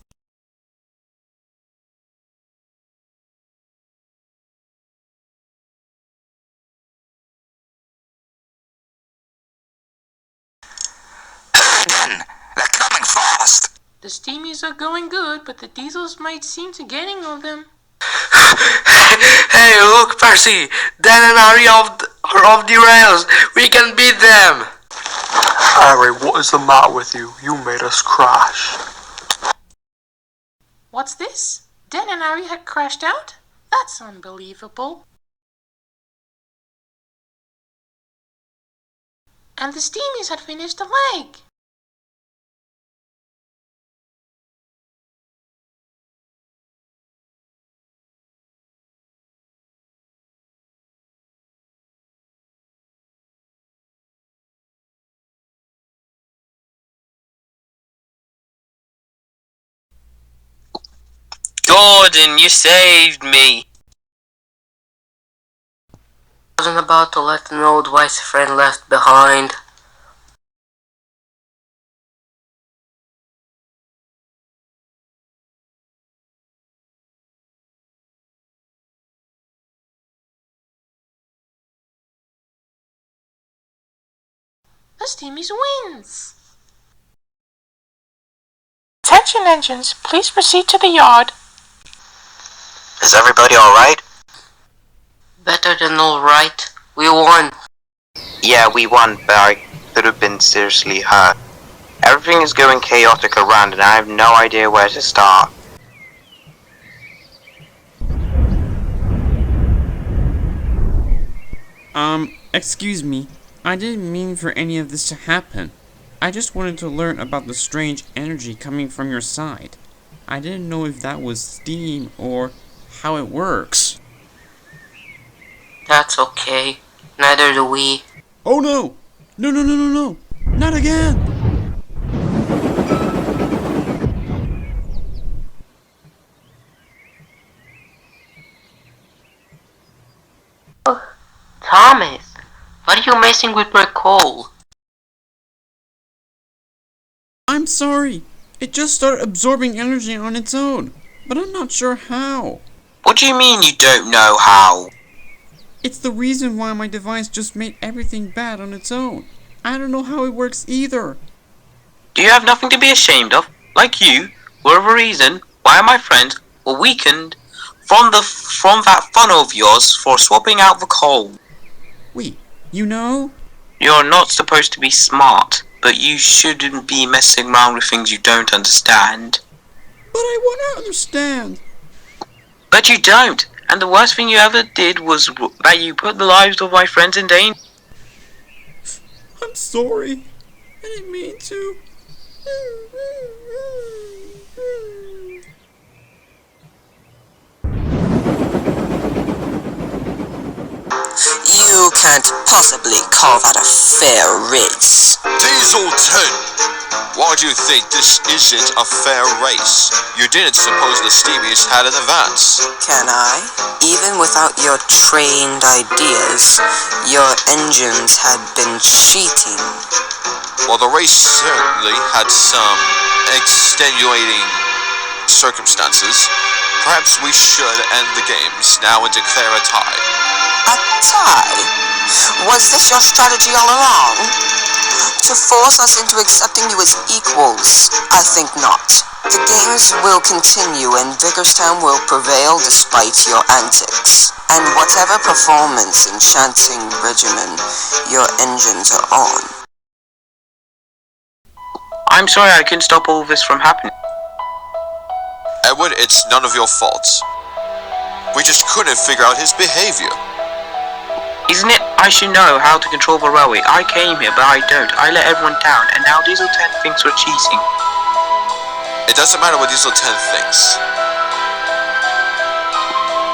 [SPEAKER 9] steamies are going good, but the diesels might seem to getting on them.
[SPEAKER 6] Hey, look, Percy! Dan and Harry are off the rails! We can beat them!
[SPEAKER 10] Harry, what is the matter with you? You made us crash.
[SPEAKER 9] What's this? Dan and Harry had crashed out? That's unbelievable. And the steamies had finished the leg.
[SPEAKER 16] Gordon, you saved me.
[SPEAKER 4] I wasn't about to let an old wise friend left behind.
[SPEAKER 9] The steamies wins. Attention engines, please proceed to the yard.
[SPEAKER 3] Is everybody alright?
[SPEAKER 4] Better than alright. We won.
[SPEAKER 3] Yeah, we won, but I could have been seriously hurt. Everything is going chaotic around and I have no idea where to start.
[SPEAKER 13] Excuse me. I didn't mean for any of this to happen. I just wanted to learn about the strange energy coming from your side. I didn't know if that was steam or how it works.
[SPEAKER 4] That's okay. Neither do we.
[SPEAKER 13] Oh no! No, no, no, no, no! Not again!
[SPEAKER 4] Thomas, what are you messing with my coal?
[SPEAKER 13] I'm sorry. It just started absorbing energy on its own, but I'm not sure how.
[SPEAKER 16] What do you mean you don't know how?
[SPEAKER 13] It's the reason why my device just made everything bad on its own. I don't know how it works either.
[SPEAKER 16] Do you have nothing to be ashamed of? Like you, were a reason why my friends were weakened from that fun of yours for swapping out the coal.
[SPEAKER 13] Wait, you know?
[SPEAKER 16] You're not supposed to be smart, but you shouldn't be messing around with things you don't understand.
[SPEAKER 13] But I want to understand.
[SPEAKER 16] But you don't, and the worst thing you ever did was that you put the lives of my friends in danger.
[SPEAKER 13] I'm sorry. I didn't mean to.
[SPEAKER 14] You can't possibly call that a fair race.
[SPEAKER 2] Diesel 10! Why do you think this isn't a fair race? You didn't suppose the steamies had an advance.
[SPEAKER 14] Can I? Even without your trained ideas, your engines had been cheating.
[SPEAKER 2] Well, the race certainly had some extenuating circumstances. Perhaps we should end the games now and declare a tie.
[SPEAKER 14] A tie? Was this your strategy all along? To force us into accepting you as equals? I think not. The games will continue and Vicarstown will prevail despite your antics. And whatever performance enchanting regimen your engines are on.
[SPEAKER 16] I'm sorry I couldn't stop all this from happening.
[SPEAKER 2] Edward, it's none of your fault. We just couldn't figure out his behavior.
[SPEAKER 16] Isn't it I should know how to control the railway? I came here, but I don't. I let everyone down, and now Diesel 10 thinks we're cheating.
[SPEAKER 2] It doesn't matter what Diesel 10 thinks.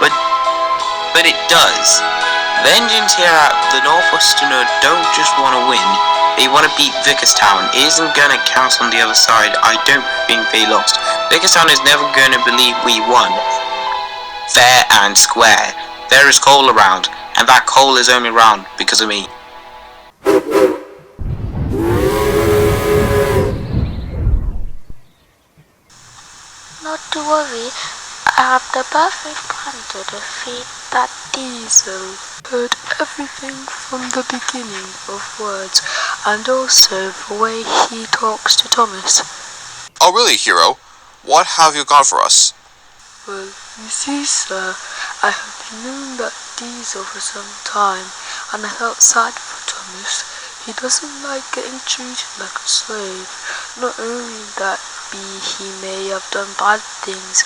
[SPEAKER 16] But it does. The engines here at the Northwesterner don't just want to win. They want to beat Vicarstown. It isn't going to count on the other side. I don't think they lost. Vicarstown is never going to believe we won. Fair and square. There is coal around, and that coal is only around because of me.
[SPEAKER 5] Not to worry, I have the perfect plan to defeat that diesel. Heard everything from the beginning of words, and also the way he talks to Thomas.
[SPEAKER 2] Oh really, hero? What have you got for us?
[SPEAKER 5] Well, you see, sir, I have been knowing that Diesel for some time, and I felt sad for Thomas. He doesn't like getting treated like a slave. Not only that, he may have done bad things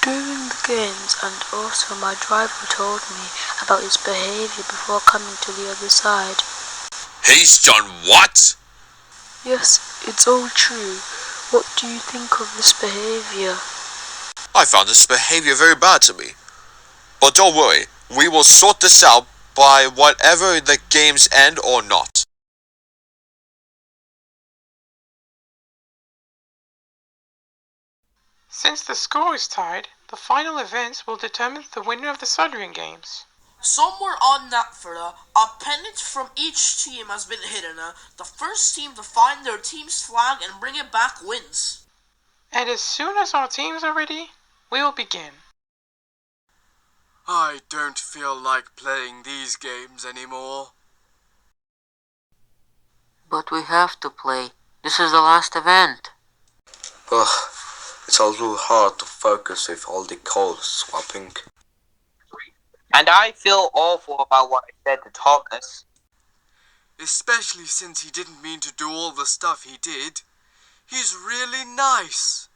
[SPEAKER 5] during the games, and also my driver told me about his behavior before coming to the other side.
[SPEAKER 2] He's done what?
[SPEAKER 5] Yes, it's all true. What do you think of this behavior?
[SPEAKER 2] I found this behavior very bad to me. But don't worry, we will sort this out by whatever the games end or not.
[SPEAKER 9] Since the score is tied, the final events will determine the winner of the Sudrian games.
[SPEAKER 7] Somewhere on Knapford, a pennant from each team has been hidden. The first team to find their team's flag and bring it back wins.
[SPEAKER 9] And as soon as our teams are ready, we will begin.
[SPEAKER 21] I don't feel like playing these games anymore.
[SPEAKER 4] But we have to play. This is the last event.
[SPEAKER 6] Ugh, it's a little hard to focus with all the calls swapping.
[SPEAKER 16] And I feel awful about what I said to Thomas.
[SPEAKER 21] Especially since he didn't mean to do all the stuff he did. He's really nice.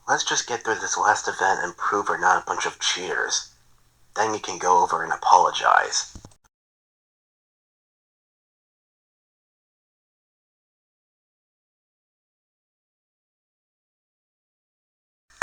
[SPEAKER 3] Let's just get through this last event and prove we're not a bunch of cheaters. Then we can go over and apologize.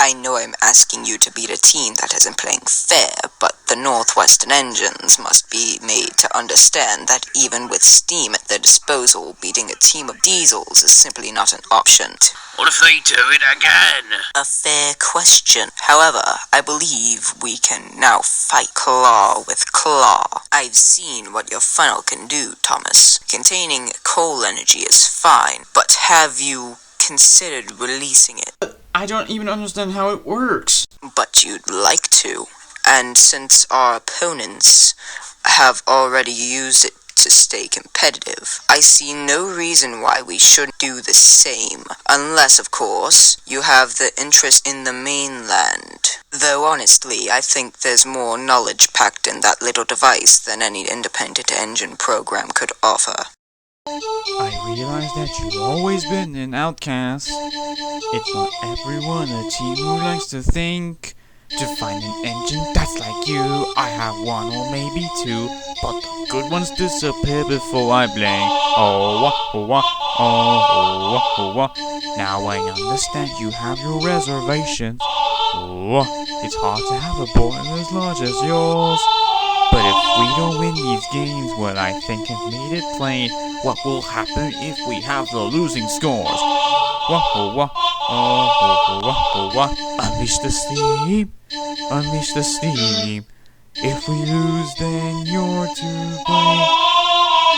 [SPEAKER 14] I know I'm asking you to beat a team that isn't playing fair, but the Northwestern Engines must be made to understand that even with steam at their disposal, beating a team of diesels is simply not an option.
[SPEAKER 1] What if they do it again?
[SPEAKER 14] A fair question. However, I believe we can now fight claw with claw. I've seen what your funnel can do, Thomas. Containing coal energy is fine, but have you considered releasing it?
[SPEAKER 19] I don't even understand how it works.
[SPEAKER 14] But you'd like to. And since our opponents have already used it to stay competitive, I see no reason why we shouldn't do the same. Unless, of course, you have the interest in the mainland. Though honestly, I think there's more knowledge packed in that little device than any independent engine program could offer.
[SPEAKER 13] I realize that you've always been an outcast. It's not everyone a team who likes to think. To find an engine that's like you, I have one or maybe two, but the good ones disappear before I blink. Oh, wah, oh. Now I understand you have your reservations. Oh, it's hard to have a boil as large as yours. But if we don't win these games, well, I think I've made it plain what will happen if we have the losing scores. Unleash the steam, unleash the steam. If we lose, then you're to blame.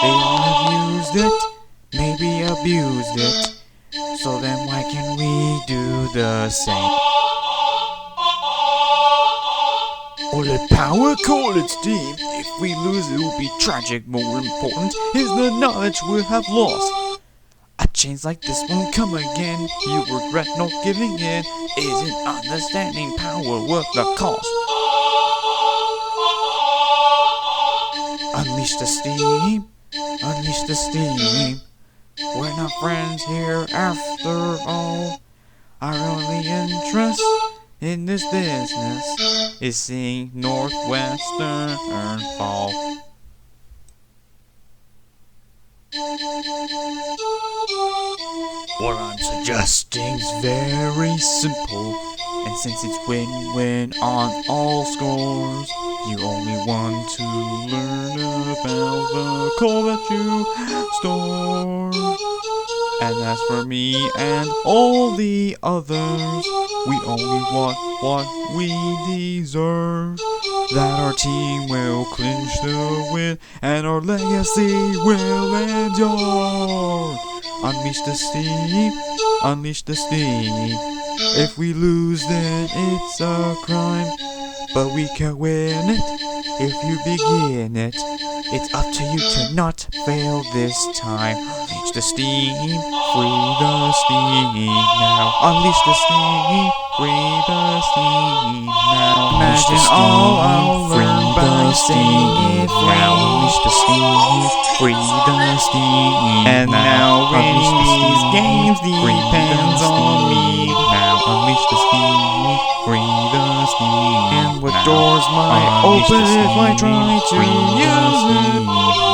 [SPEAKER 13] They all have used it, maybe abused it. So then why can't we do the same? Call it power, call it steam. If we lose, it will be tragic. More important is the knowledge we have lost. A change like this won't come again. You regret not giving in. Isn't understanding power worth the cost? Unleash the steam, unleash the steam. We're not friends here after all. Our only interest in this business is seeing Northwestern fall. What I'm suggesting's very simple, and since it's win-win on all scores, you only want to learn about the coal that you store. And as for me and all the others, we only want what we deserve. That our team will clinch the win, and our legacy will endure. Unleash the steam, unleash the steam. If we lose, then it's a crime, but we can win it if you begin it. It's up to you to not fail this time. Unleash the steam, free the steam now. Unleash the steam, free the steam now. Imagine all I'll learn by steam now. Unleash the steam, free the steam. And now winning these games depends on me. Now unleash the steam, free the steam. And what doors might open if I try to use it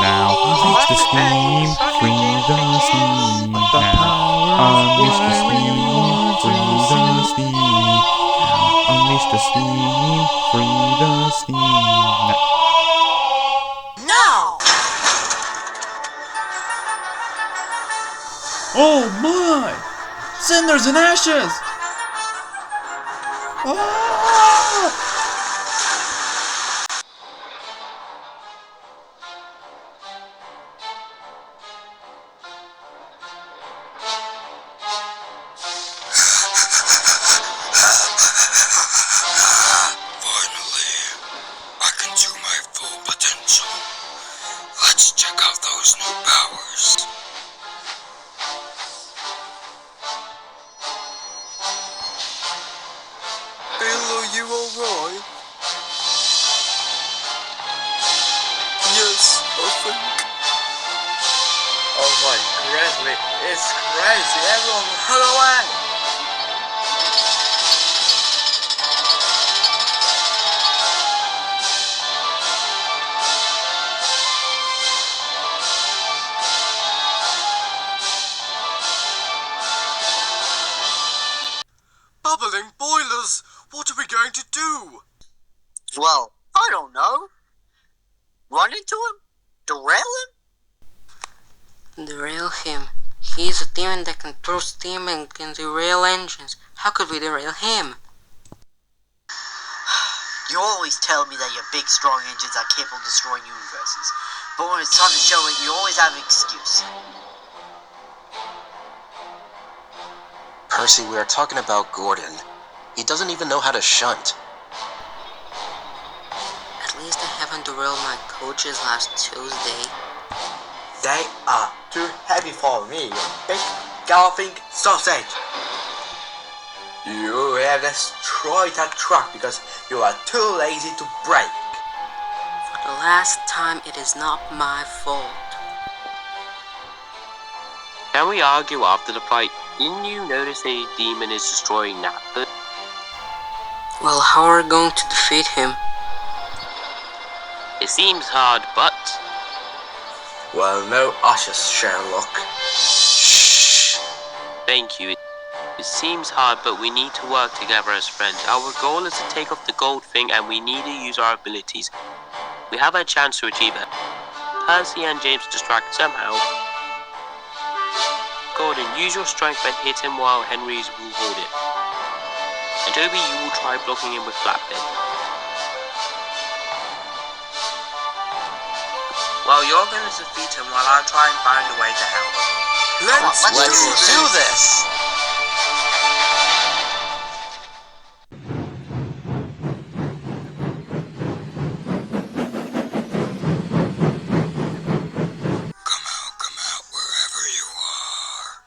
[SPEAKER 13] now. Unleash the steam, free the steam now. Unleash the steam, free the steam. Unleash the steam, free the steam
[SPEAKER 7] now.
[SPEAKER 22] Oh my! Cinders and ashes! Ah!
[SPEAKER 1] Finally, I can do my full potential. Let's check out those new powers.
[SPEAKER 21] Bill, are you alright? Yes, I think.
[SPEAKER 12] Oh my Grizzly, it's crazy. Everyone run away!
[SPEAKER 21] Bubbling boilers! What are we going to do?
[SPEAKER 3] Well, I don't know. Run into him? Derail him?
[SPEAKER 4] Derail him. He's a demon that can throw steam and can derail engines. How could we derail him?
[SPEAKER 11] You always tell me that your big, strong engines are capable of destroying universes. But when it's time to show it, you always have an excuse.
[SPEAKER 15] Percy, we are talking about Gordon. He doesn't even know how to shunt.
[SPEAKER 4] At least I haven't derailed my coaches last Tuesday.
[SPEAKER 12] They are too heavy for me, you big galloping sausage. You have destroyed that truck because you are too lazy to brake.
[SPEAKER 4] For the last time, it is not my fault.
[SPEAKER 16] Can we argue after the fight? Didn't you notice a demon is destroying Napper?
[SPEAKER 4] Well, how are we going to defeat him?
[SPEAKER 16] It seems hard, but...
[SPEAKER 12] Well, no ashes, Sherlock.
[SPEAKER 16] Shh. Thank you. It seems hard, but we need to work together as friends. Our goal is to take off the gold thing, and we need to use our abilities. We have a chance to achieve it. Percy and James distract somehow. Gordon, use your strength and hit him while Henry's will hold it. And Toby, you will try blocking him with flatbed.
[SPEAKER 12] Well, you're going to defeat him while I try and find a way to help.
[SPEAKER 15] Let's do this!
[SPEAKER 1] Come out, wherever you are.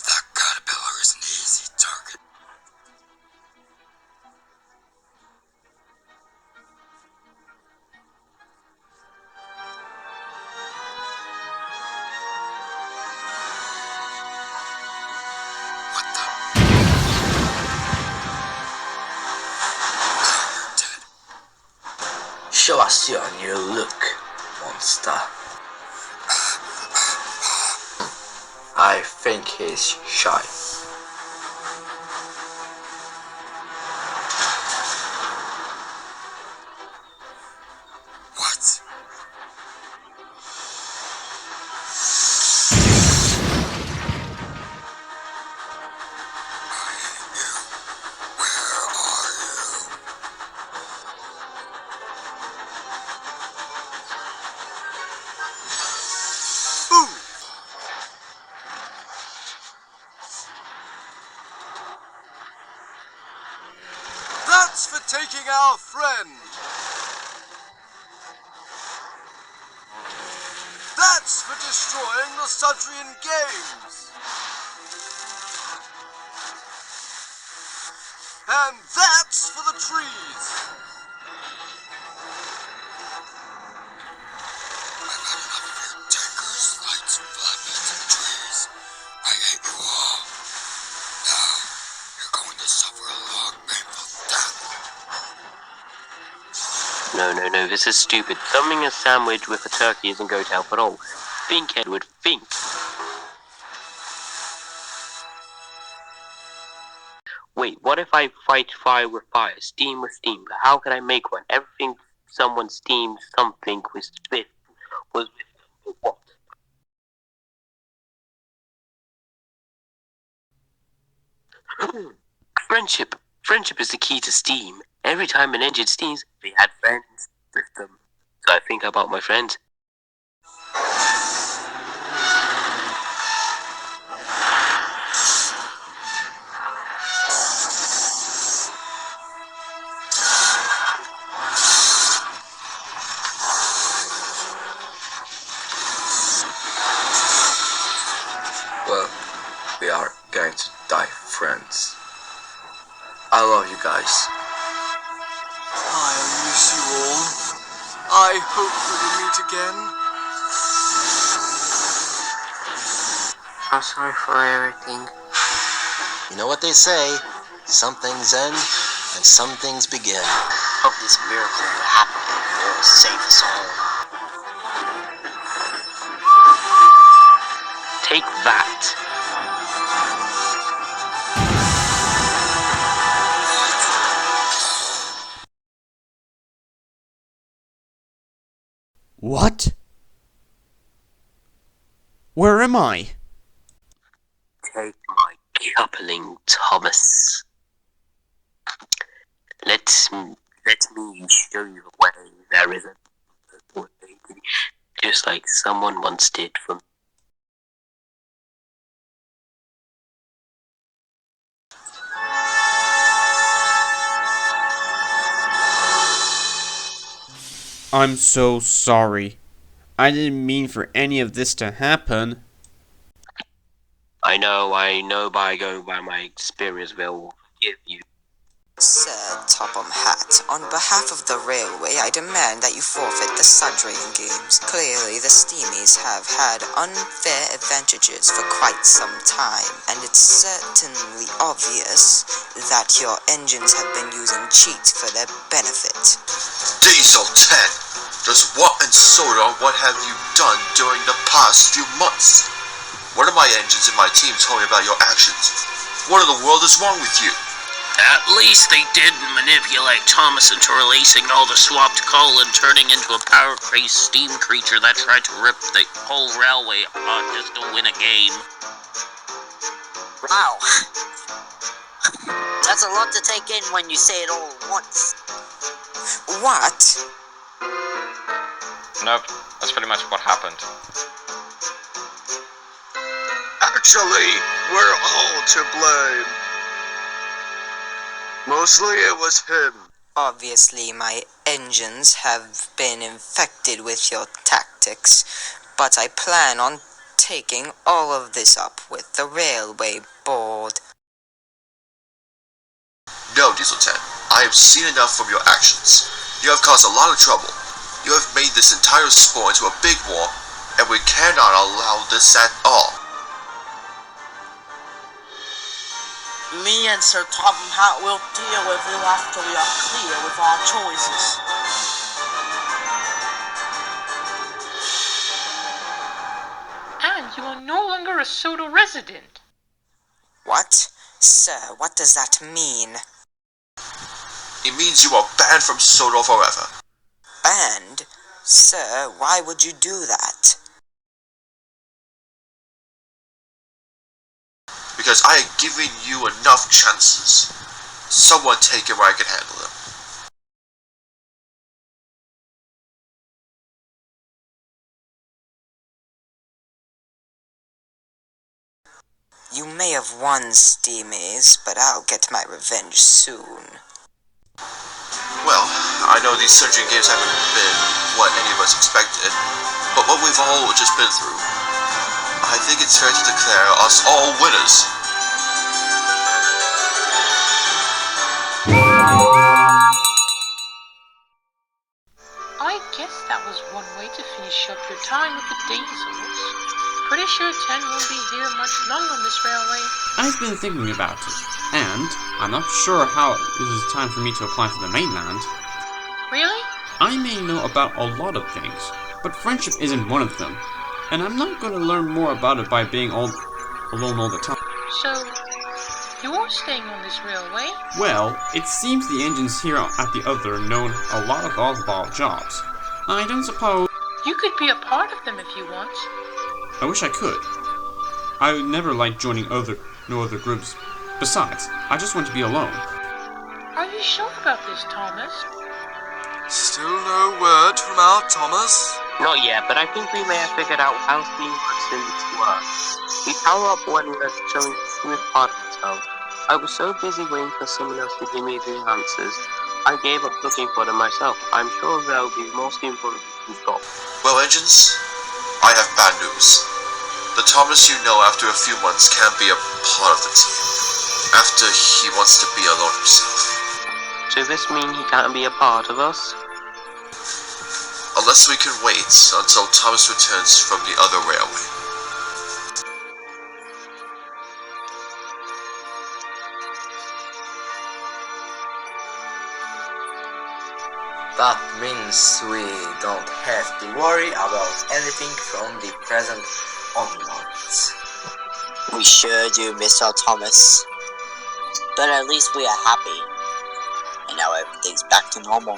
[SPEAKER 1] That caterpillar is an easy target.
[SPEAKER 12] Show us your new look, monster. I think he's shy.
[SPEAKER 1] What?
[SPEAKER 21] taking our friend. That's for destroying the Sudrian games. And that's for the trees.
[SPEAKER 1] I've had enough of your tankers, lights, flatbeds, and trees. I hate you all. Now, you're going to suffer a long, painful death.
[SPEAKER 16] No, this is stupid. Thumbing a sandwich with a turkey isn't going to help at all. Think, Edward, think. Wait, what if I fight fire with fire, steam with steam? How can I make one? Everything someone steamed something with spit was with what? Friendship. Friendship is the key to steam. Every time an engine steams, they had friends with them. So I think about my friends.
[SPEAKER 8] Well, we are going to die friends. I love you guys.
[SPEAKER 21] I miss you all. I hope we will meet again.
[SPEAKER 4] I'm sorry for everything.
[SPEAKER 15] You know what they say, some things end and some things begin.
[SPEAKER 3] Hope this miracle will happen and will save us all.
[SPEAKER 16] Take that.
[SPEAKER 13] What? Where am I?
[SPEAKER 16] Take my coupling, Thomas. Let me show you the way. There is a way, just like someone once did for me.
[SPEAKER 13] I'm so sorry. I didn't mean for any of this to happen.
[SPEAKER 16] I know by going by my experience will forgive you.
[SPEAKER 14] Sir Topham Hatt, on behalf of the railway, I demand that you forfeit the Sudrian games. Clearly, the Steamies have had unfair advantages for quite some time, and it's certainly obvious that your engines have been using cheats for their benefit.
[SPEAKER 2] Diesel 10! Just what and Sodor, what have you done during the past few months? What are my engines and my team telling me about your actions? What in the world is wrong with you?
[SPEAKER 17] At least they didn't manipulate Thomas into releasing all the swapped coal and turning into a power-crazed steam creature that tried to rip the whole railway apart just to win a game.
[SPEAKER 11] Wow. That's a lot to take in when you say it all at once.
[SPEAKER 14] What?
[SPEAKER 23] Nope, that's pretty much what happened.
[SPEAKER 18] Actually, we're all to blame. Mostly it was him.
[SPEAKER 14] Obviously, my engines have been infected with your tactics, but I plan on taking all of this up with the railway board.
[SPEAKER 2] No, Diesel 10. I have seen enough from your actions. You have caused a lot of trouble. You have made this entire sport into a big war, and we cannot allow this at all.
[SPEAKER 7] Me and Sir Topham Hatt will deal with it after we are clear with our choices.
[SPEAKER 9] And you are no longer a Sodor resident.
[SPEAKER 14] What? Sir, what does that mean?
[SPEAKER 2] It means you are banned from Sodor forever.
[SPEAKER 14] Banned? Sir, why would you do that?
[SPEAKER 2] Because I have given you enough chances. Someone take it where I can handle them.
[SPEAKER 14] You may have won, Steamies, but I'll get my revenge soon.
[SPEAKER 2] Well, I know these Sudrian games haven't been what any of us expected, but what we've all just been through, I think it's fair to declare us all winners.
[SPEAKER 9] I guess that was one way to finish up your time with the diesels. Pretty sure 10 won't be here much longer on this railway.
[SPEAKER 19] I've been thinking about it, and I'm not sure how it is time for me to apply for the mainland.
[SPEAKER 9] Really?
[SPEAKER 19] I may know about a lot of things, but friendship isn't one of them, and I'm not going to learn more about it by being all alone all the time.
[SPEAKER 9] So, you're staying on this railway?
[SPEAKER 19] Well, it seems the engines here at the other know a lot about jobs. I don't suppose...
[SPEAKER 9] You could be a part of them if you want.
[SPEAKER 19] I wish I could. I would never like joining no other groups. Besides, I just want to be alone.
[SPEAKER 9] Are you sure about this, Thomas?
[SPEAKER 21] Still no word from our Thomas?
[SPEAKER 16] Not yet, but I think we may have figured out how steam works in this work. We power up when we're showing the smooth part of ourselves. I was so busy waiting for someone else to give me the answers, I gave up looking for them myself. I'm sure there'll be more steam for we've got.
[SPEAKER 2] Well, engines, I have bad news. The Thomas you know after a few months can't be a part of the team, after he wants to be alone himself.
[SPEAKER 16] So this mean he can't be a part of us?
[SPEAKER 2] Unless we can wait until Thomas returns from the other railway.
[SPEAKER 15] That means we don't have to worry about anything from the present onwards.
[SPEAKER 3] We sure do miss our Thomas. But at least we are happy. And now everything's back to normal.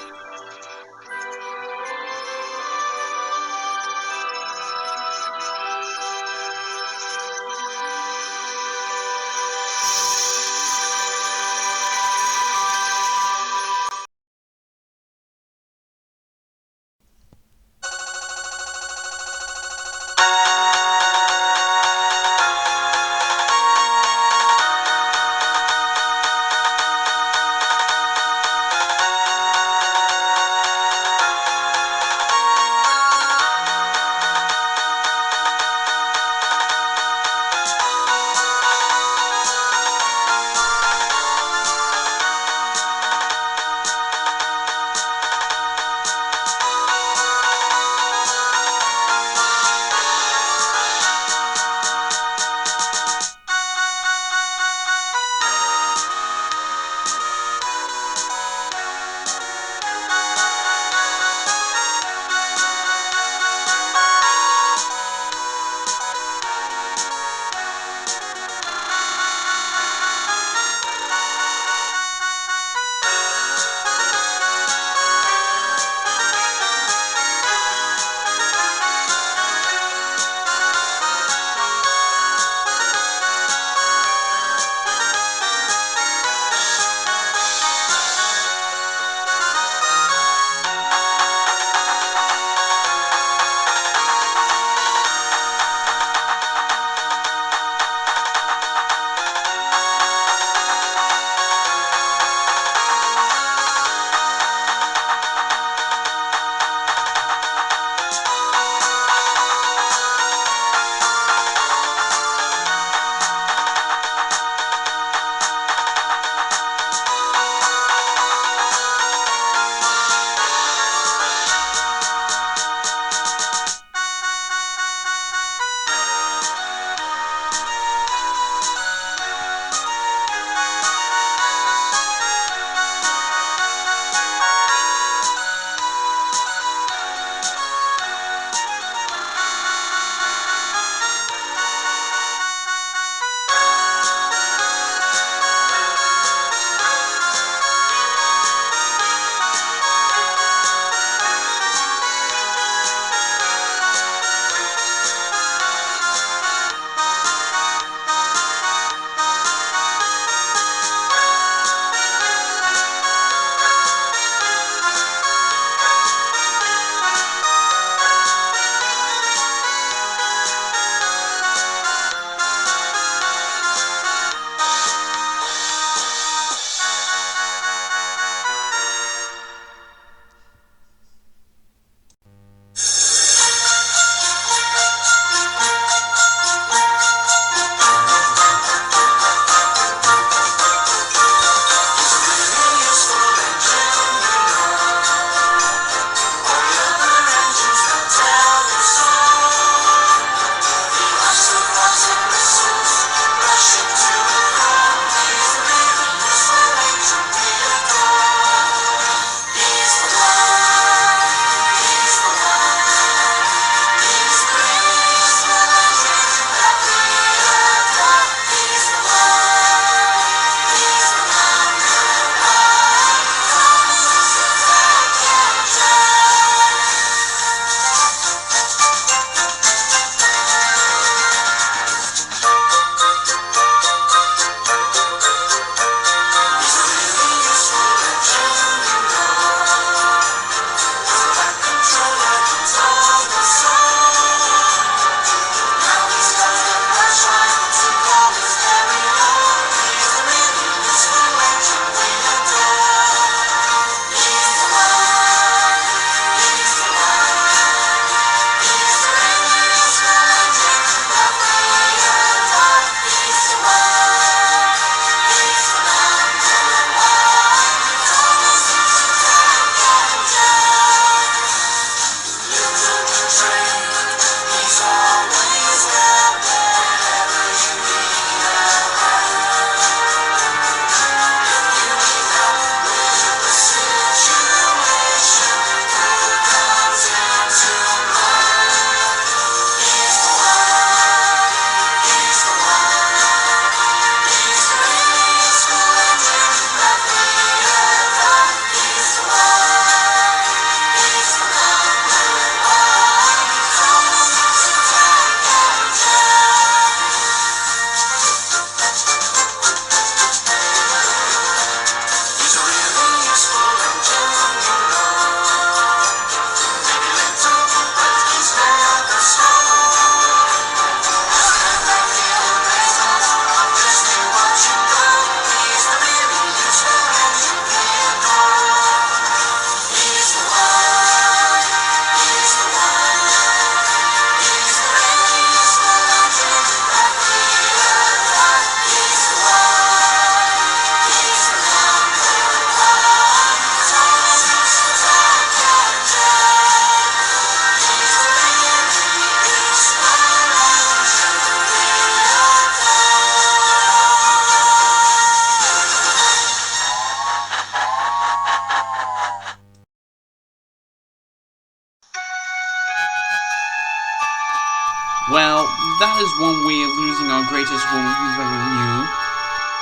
[SPEAKER 19] Well, that is one way of losing our greatest woman we've ever knew.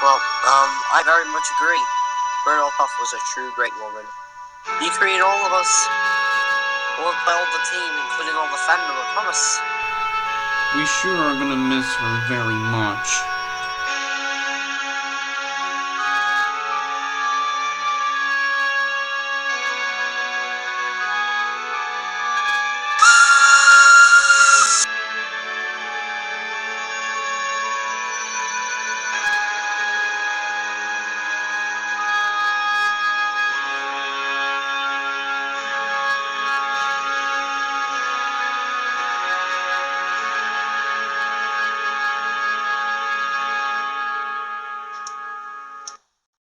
[SPEAKER 3] Well, I very much agree. Colonel Puff was a true great woman. He created all of us, all the team, including all the fandom of Thomas.
[SPEAKER 19] We sure are gonna miss her very much.